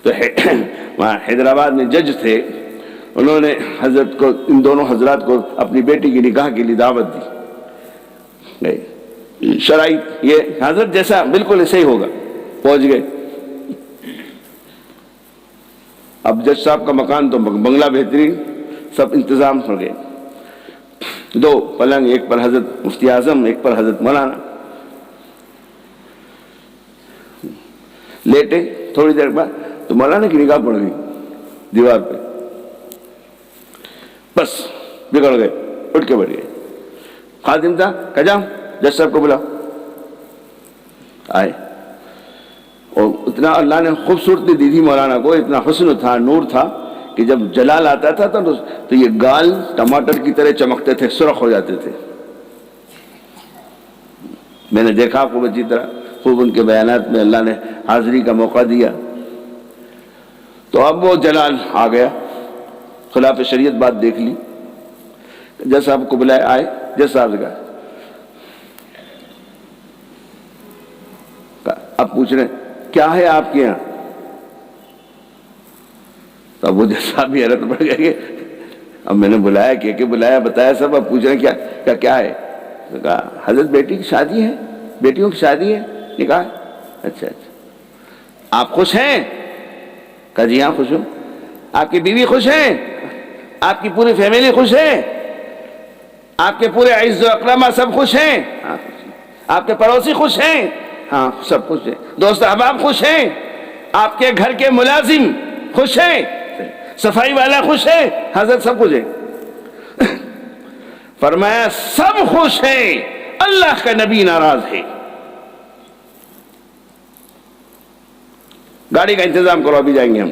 تو وہاں حیدرآباد میں جج تھے، انہوں نے حضرت کو، ان دونوں حضرات کو اپنی بیٹی کی نکاح کے لیے دعوت دی۔ شرائط یہ حضرت جیسا بالکل ایسے ہی ہوگا، پہنچ گئے۔ اب جج صاحب کا مکان تو بنگلہ بہترین، سب انتظام ہو گئے، دو پلنگ، ایک پر حضرت مفتی اعظم، ایک پر حضرت مولانا، لیٹے۔ تھوڑی دیر بعد تو مولانا کی نگاہ پڑ گئی دیوار پہ، بس بگڑ گئے، اٹھ کے بیٹھ گئے۔ خادم تھا، کہا جاؤ جج صاحب کو بلاؤ۔ آئے، اور اتنا اللہ نے خوبصورتی دی تھی مولانا کو، اتنا حسن تھا، نور تھا کہ جب جلال آتا تھا تو یہ گال ٹماٹر کی طرح چمکتے تھے، سرخ ہو جاتے تھے۔ میں نے دیکھا خوب اچھی طرح، خوب ان کے بیانات میں اللہ نے حاضری کا موقع دیا۔ تو اب وہ جلال آ گیا، خلاف شریعت بات دیکھ لی، جج صاحب کو بلائے، آئے، جج صاحب سے کہا، اب پوچھ رہے کیا ہے آپ کے یہاں؟ تو اب وہ جج صاحب بھی حیرت پڑ گئے کہ اب میں نے بلایا، کہ بلایا، بتایا سب، اب پوچھ رہے کیا ہے؟ تو کہا حضرت بیٹی کی شادی ہے، بیٹیوں کی شادی ہے، نکاح ہے۔ اچھا اچھا، آپ خوش ہیں؟ کہا جی ہاں خوش ہوں۔ آپ کی بیوی خوش ہیں؟ آپ کی پوری فیملی خوش ہے؟ آپ کے پورے عزیز و اکرامہ سب خوش ہیں؟ ہاں خوش ہیں۔ آپ کے پڑوسی خوش ہیں؟ ہاں سب خوش ہیں۔ دوست احباب خوش ہیں؟ آپ کے گھر کے ملازم خوش ہیں؟ صفائی والا خوش ہے؟ حضرت سب خوش ہیں۔ فرمایا سب خوش ہیں، اللہ کا نبی ناراض ہے۔ گاڑی کا انتظام کرو، ابھی جائیں گے ہم۔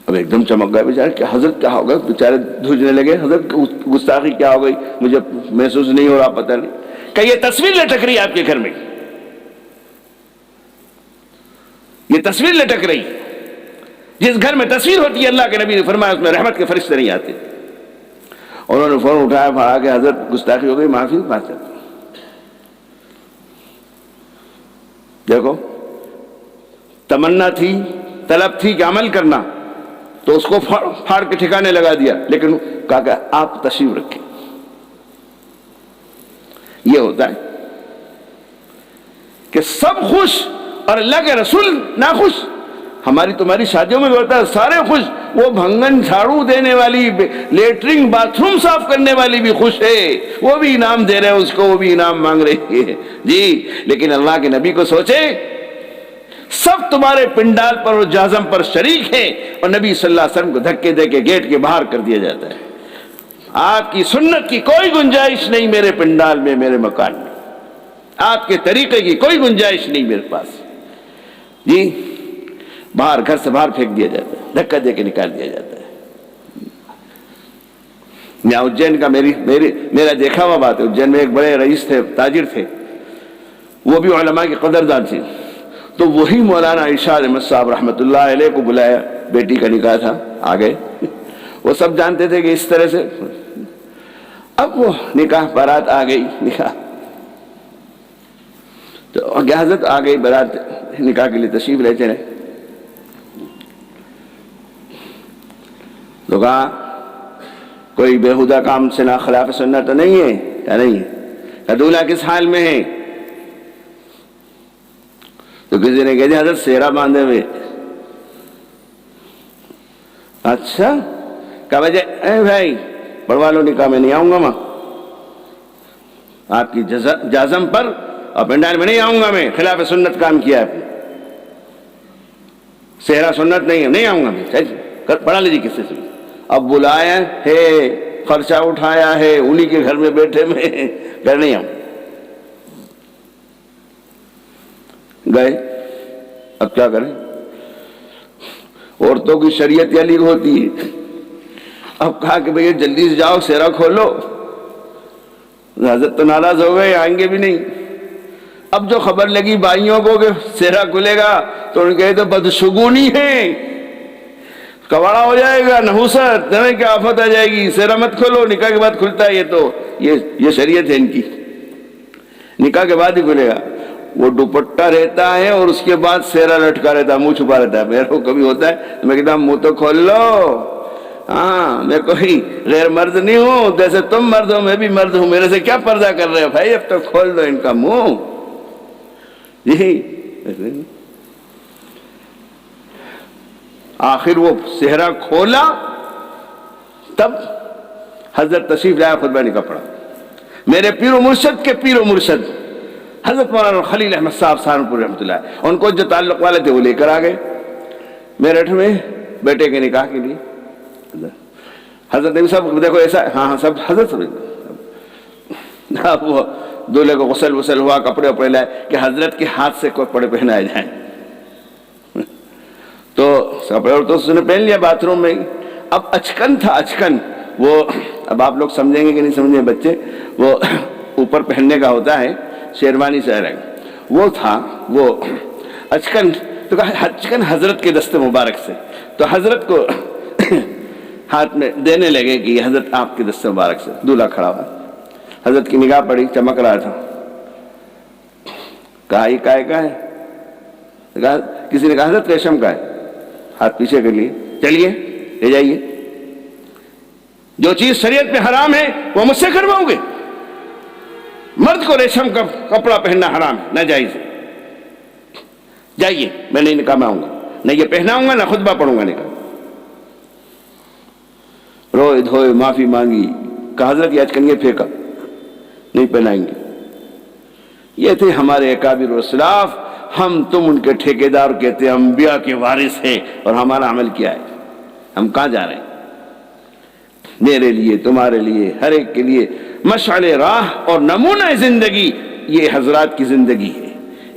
اب ایک دم چمک گئے بیچارے کہ حضرت کیا ہو گیا، بیچارے دھوجنے لگے، حضرت گستاخی کیا ہو گئی، مجھے محسوس نہیں ہو رہا، پتہ نہیں کہ یہ تصویر لٹک رہی ہے آپ کے گھر میں، یہ تصویر لٹک رہی۔ جس گھر میں تصویر ہوتی ہے اللہ کے نبی نے فرمایا اس میں رحمت کے فرشتے نہیں آتے۔ انہوں نے فون اٹھایا، پڑھا کہ حضرت گستاخی ہو گئی، معافی بات ہے۔ دیکھو تمنا تھی طلب تھی کہ عمل کرنا، تو اس کو پھاڑ کے ٹھکانے لگا دیا، لیکن کہا کہ آپ تشریف رکھیں۔ یہ ہوتا ہے کہ سب خوش اور اللہ کے رسول ناخوش۔ ہماری تمہاری شادیوں میں بھی ہوتا ہے، سارے خوش، وہ بھنگن جھاڑو دینے والی، لیٹرنگ باتھ روم صاف کرنے والی بھی خوش ہے، وہ بھی انعام دے رہے ہیں اس کو، وہ بھی انعام مانگ رہی ہے جی۔ لیکن اللہ کے نبی کو سوچے، سب تمہارے پنڈال پر اور جازم پر شریک ہیں، اور نبی صلی اللہ علیہ وسلم کو دھکے دے کے گیٹ کے باہر کر دیا جاتا ہے۔ آپ کی سنت کی کوئی گنجائش نہیں میرے پنڈال میں، میرے مکان میں، آپ کے طریقے کی کوئی گنجائش نہیں میرے پاس جی۔ باہر، گھر سے باہر پھینک دیا جاتا ہے، دھکا دے کے نکال دیا جاتا ہے۔ یہاں اجین کا میرا دیکھا ہوا بات ہے، اجین میں ایک بڑے رئیس تھے، تاجر تھے، وہ بھی علماء کی قدردان تھے، تو وہی مولانا ارشاد احمد صاحب رحمۃ اللہ علیہ کو بلایا، بیٹی کا نکاح تھا، آ گئے۔ وہ سب جانتے تھے کہ اس طرح سے، اب وہ نکاح بارات آ گئی، نکاح تو حضرت آ گئی بارات، نکاح کے لیے تشریف لے چلے، تو کہا کوئی بےہودہ کام سے نا خلاف سنت تو نہیں ہے؟ کیا نہیں ہے؟ کہ دولہا کس حال میں ہے؟ تو کسی نے کہا جی حضرت سیرا باندھے ہوئے۔ اچھا، کہا وجہ اے بھائی پڑھوا لو نکاح، میں نہیں آؤں گا، ماں آپ کی جازم پر اور پنڈال میں نہیں آؤں گا، میں خلاف سنت کام کیا ہے، سہرا سنت نہیں ہے، نہیں آؤں گا میں، پڑھا لیجیے کس سے۔ اب بلایا ہے، خرچہ اٹھایا ہے، انہی کے گھر میں بیٹھے میں گھر نہیں آؤں، گئے۔ اب کیا کریں، عورتوں کی شریعت علی ہوتی ہے۔ اب کہا کہ بھئی جلدی سے جاؤ سہرا کھولو، حضرت تو ناراض ہو گئے، آئیں گے بھی نہیں۔ اب جو خبر لگی بھائیوں کو کہ سہرا کھلے گا، تو انہوں نے کہے تو بدشگونی ہے، کواڑا ہو جائے گا، نحوست، جانے کیا آفت آ جائے گی، سہرا مت کھولو، نکاح کے بعد کھلتا ہے، یہ تو یہ شریعت ہے ان کی، نکاح کے بعد ہی کھلے گا۔ وہ دوپٹہ رہتا ہے اور اس کے بعد سہرا لٹکا رہتا ہے، منہ چھپا رہتا ہے۔ میرے کو کبھی ہوتا ہے تو میں کہتا ہوں منہ تو کھول لو، ہاں میں کوئی غیر مرد نہیں ہوں، جیسے تم مرد ہو میں بھی مرد ہوں، میرے سے کیا پردہ کر رہے ہو بھائی، اب تو کھول دو ان کا منہ جی۔ آخر وہ صحرا کھولا، تب حضرت تشریف لایا، خطبہ نکاح پڑا۔ میرے پیر و مرشد کے پیر و مرشد حضرت مولانا خلیل احمد صاحب سہارنپور رحمۃ اللہ، ان کو جو تعلق والے تھے وہ لے کر آ گئے میرٹھ میں بیٹے کے نکاح کے لیے۔ حضرت نبی صاحب دیکھو ایسا، ہاں سب حضرت اب وہ دولہے کو غسل وسل ہوا، کپڑے وپڑے لائے کہ حضرت کے ہاتھ سے کپڑے پہنائے جائیں، تو کپڑے اور تو اس نے پہن لیا باتھ روم میں ہی۔ اب اچکن تھا، اچکن وہ اب آپ لوگ سمجھیں گے کہ نہیں سمجھیں بچے، وہ اوپر پہننے کا ہوتا ہے شیروانی سے رنگ، وہ تھا وہ اچکن، تو کہا اچکن حضرت کے دست مبارک سے، تو حضرت کو ہاتھ میں دینے لگے کہ یہ حضرت آپ کے دست مبارک سے۔ دولہا کھڑا ہوا، حضرت کی نگاہ پڑی، چمک رہا تھا، کہا یہ کائے کا ہے؟ کسی نے کہا حضرت ریشم کا ہے، ہاتھ پیچھے کر لیے، چلیے لے جائیے، جو چیز شریعت میں حرام ہے وہ مجھ سے کرواؤ گے؟ مرد کو ریشم کا کپڑا پہننا حرام ہے، ناجائز ہے، جائیے، میں نہیں نکاح میں آؤں گا، نہ یہ پہناؤں گا نہ خطبہ پڑھوں گا نکاح۔ روئے دھوئے معافی مانگی، کہا حضرت یہ اچکن یہ پھینکا، نہیں پہنائیں گے۔ یہ تھے ہمارے اکابر و اسلاف، ہم تم ان کے ٹھیکیدار کہتے ہیں، انبیاء کے وارث ہیں، اور ہمارا عمل کیا ہے؟ ہم کہاں جا رہے ہیں؟ میرے لیے، تمہارے لیے، ہر ایک کے لیے مشعل راہ اور نمونہ زندگی یہ حضرات کی زندگی ہے،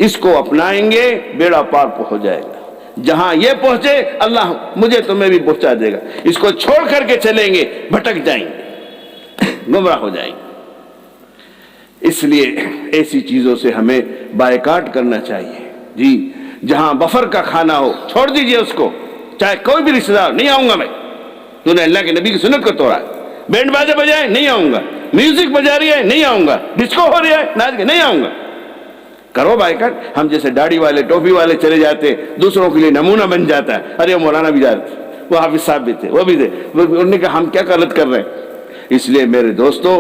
اس کو اپنائیں گے بیڑا پار ہو جائے گا، جہاں یہ پہنچے اللہ مجھے تمہیں بھی پہنچا دے گا، اس کو چھوڑ کر کے چلیں گے بھٹک جائیں گے، گمراہ ہو جائیں گے۔ اس لیے ایسی چیزوں سے ہمیں بائیکاٹ کرنا چاہیے جی۔ جہاں بفر کا کھانا ہو چھوڑ دیجئے اس کو، چاہے کوئی بھی رشتہ دار، نہیں آؤں گا میں، تو نے اللہ کے نبی کی سنت کو توڑا ہے، بینڈ باجا بجائے نہیں آؤں گا، میوزک بجا رہی ہے نہیں آؤں گا، ڈسکو ہو رہی ہے ناچ کے نہیں آؤں گا، کرو بائیکاٹ. ہم جیسے داڑھی والے ٹوپی والے چلے جاتے دوسروں کے لیے نمونہ بن جاتا ہے. ارے مولانا بھی جاتے, وہ حافظ صاحب بھی تھے, وہ بھی تھے. انہوں نے کہا ہم کیا غلط کر رہے ہیں. اس لیے میرے دوستو,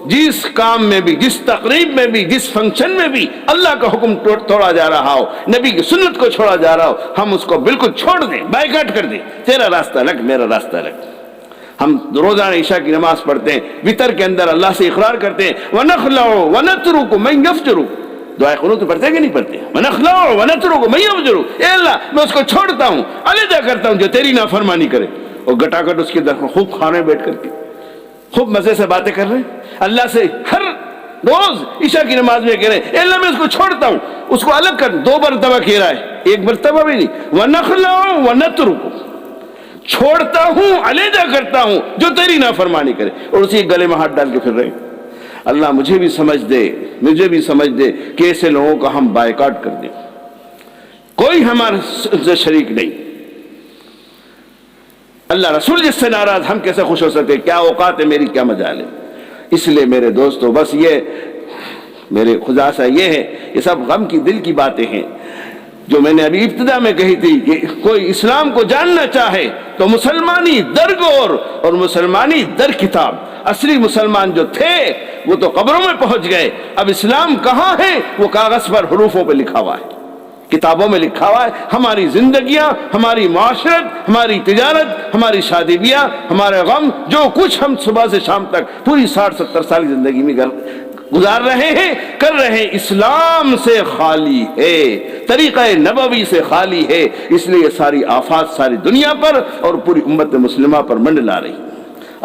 جس کام میں بھی, جس تقریب میں بھی, جس فنکشن میں بھی اللہ کا حکم توڑا جا رہا ہو, نبی کی سنت کو چھوڑا جا رہا ہو, ہم اس کو بالکل چھوڑ دیں, بائیکاٹ کر دیں. تیرا راستہ الگ, میرا راستہ الگ. ہم روزانہ عشاء کی نماز پڑھتے ہیں, وتر کے اندر اللہ سے اقرار کرتے ہیں وَنَخْلَعُ وَنَتْرُكُ مَنْ يَفْجُرُ. دعائے قنوت پڑھتے کہ نہیں پڑھتے؟ وَنَخْلَعُ وَنَتْرُكُ مَنْ يَفْجُرُ. اے اللہ میں اس کو چھوڑتا ہوں, علیحدہ کرتا ہوں جو تیری نافرمانی کرے. اور گٹا گٹ اس کے در خوب کھانے بیٹھ کر کے خوب مزے سے باتیں کر رہے ہیں, اللہ سے ہر روز عشاء کی نماز میں کہہ رہے ہیں اے اللہ میں اس کو چھوڑتا ہوں, اس کو الگ کر. 2 مرتبہ کہہ رہا ہے, 1 مرتبہ بھی نہیں. وَنَخْلَعُ وَنَتْرُكُ, چھوڑتا ہوں, علیحدہ کرتا ہوں جو تیری نافرمانی کرے. اور اسی گلے میں ہاتھ ڈال کے پھر رہے ہیں. اللہ مجھے بھی سمجھ دے, مجھے بھی سمجھ دے کہ ایسے لوگوں کا ہم بائیکاٹ کر دیں. کوئی ہمارے شریک نہیں. اللہ رسول جس سے ناراض, ہم کیسے خوش ہو سکتے؟ کیا اوقات ہے میری, کیا مجال ہے. اس لیے میرے دوستو, بس یہ میرے خلاصہ یہ ہے, یہ سب غم کی دل کی باتیں ہیں جو میں نے ابھی ابتدا میں کہی تھی کہ کوئی اسلام کو جاننا چاہے تو مسلمانی در گور اور مسلمانی در کتاب. اصلی مسلمان جو تھے وہ تو قبروں میں پہنچ گئے, اب اسلام کہاں ہے؟ وہ کاغذ پر حروفوں پہ لکھا ہوا ہے, کتابوں میں لکھا ہوا ہے. ہماری زندگیاں, ہماری معاشرت, ہماری تجارت, ہماری شادی بیاہ, ہمارے غم, جو کچھ ہم صبح سے شام تک پوری 60-70 سال کی زندگی میں گزار رہے ہیں, کر رہے ہیں, اسلام سے خالی ہے, طریقہ نبوی سے خالی ہے. اس لیے ساری آفات ساری دنیا پر اور پوری امت مسلمہ پر منڈلا رہی.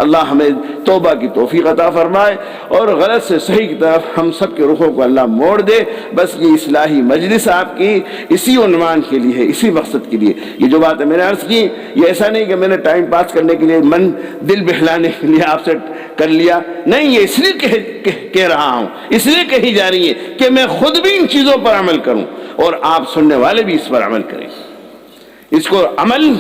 اللہ ہمیں توبہ کی توفیق عطا فرمائے اور غلط سے صحیح کی طرف ہم سب کے رخوں کو اللہ موڑ دے. بس یہ اصلاحی مجلس آپ کی اسی عنوان کے لیے ہے, اسی مقصد کے لیے. یہ جو بات ہے میں نے عرض کی, یہ ایسا نہیں کہ میں نے ٹائم پاس کرنے کے لیے, من دل بہلانے کے لیے آپ سے کر لیا, نہیں. یہ اس لیے کہہ رہا ہوں, اس لیے کہی جا رہی ہے کہ میں خود بھی ان چیزوں پر عمل کروں اور آپ سننے والے بھی اس پر عمل کریں. اس کو عمل,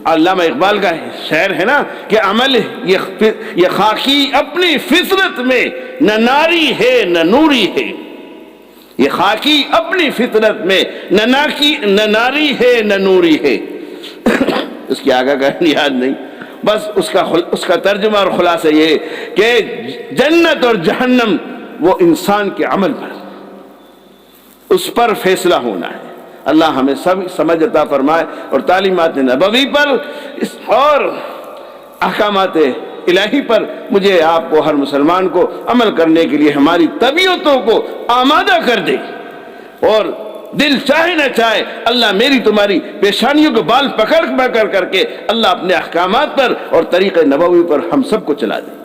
علامہ اقبال کا شعر ہے نا کہ عمل یہ خاکی اپنی فطرت میں نہ ناری ہے نہ نوری ہے. یہ خاکی اپنی فطرت میں نہ ناری ہے نہ نوری ہے. اس کی آگے کا یاد نہیں, بس اس کا ترجمہ اور خلاصہ یہ کہ جنت اور جہنم وہ انسان کے عمل پر, اس پر فیصلہ ہونا ہے. اللہ ہمیں سب سمجھ عطا فرمائے اور تعلیمات نبوی پر اور احکامات الہی پر مجھے آپ کو, ہر مسلمان کو عمل کرنے کے لیے ہماری طبیعتوں کو آمادہ کر دے. اور دل چاہے نہ چاہے, اللہ میری تمہاری پیشانیوں کو بال پکڑ کر کے اللہ اپنے احکامات پر اور طریقہ نبوی پر ہم سب کو چلا دے.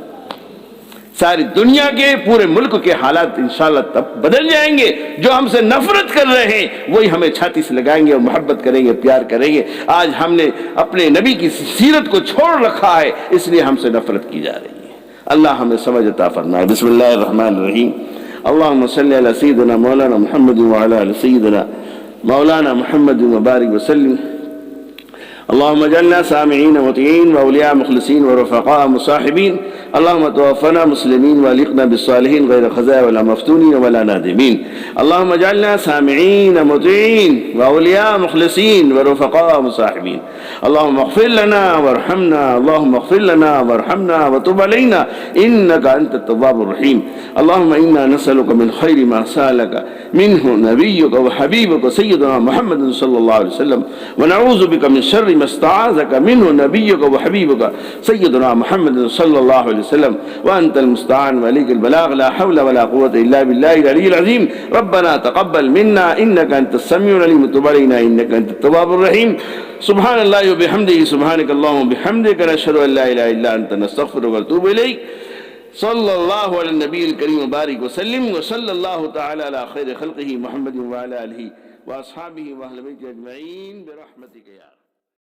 ساری دنیا کے, پورے ملک کے حالات انشاءاللہ تب بدل جائیں گے. جو ہم سے نفرت کر رہے ہیں وہی ہمیں چھاتی سے لگائیں گے اور محبت کریں گے, پیار کریں گے. آج ہم نے اپنے نبی کی سیرت کو چھوڑ رکھا ہے, اس لیے ہم سے نفرت کی جا رہی ہے. اللہ ہمیں سمجھ عطا فرمائے. بسم اللہ الرحمن الرحیم. اللہم صلی علی سیدنا مولانا محمد وعلی آل سیدنا مولانا محمد وبارک وسلم. اللهم اجعلنا سامعين مطيعين واولياء مخلصين ورفقاء مصاحبين. اللهم توفنا مسلمين والحقنا بالصالحين غير خزايا ولا مفتونين ولا نادمين. اللهم اجعلنا سامعين مطيعين واولياء مخلصين ورفقاء مصاحبين. اللهم اغفر لنا وارحمنا, اللهم اغفر لنا وارحمنا وتب علينا انك انت التواب الرحيم. اللهم انا نسألك من خير ما سألك منه نبيك وحبيبك سيدنا محمد صلى الله عليه وسلم, ونعوذ بك من شر ما استعاذك منه نبيك وحبيبك سيدنا محمد صلى الله عليه وسلم, وأنت المستعان وعليك البلاغ, لا حول ولا قوة إلا بالله العلي العظيم. ربنا تقبل منا إنك أنت السميع العليم وتب علينا إنك أنت التواب الرحيم. سبحان الله وبحمده, سبحانك اللهم وبحمدك, نشهد أن لا إله إلا أنت, نستغفرك ونتوب إليك. صلى الله على النبي الكريم وبارك وسلم, وصلى الله تعالى على خير خلقه محمد وعلى آله وأصحابه وأهل بيته أجمعين برحمتك يا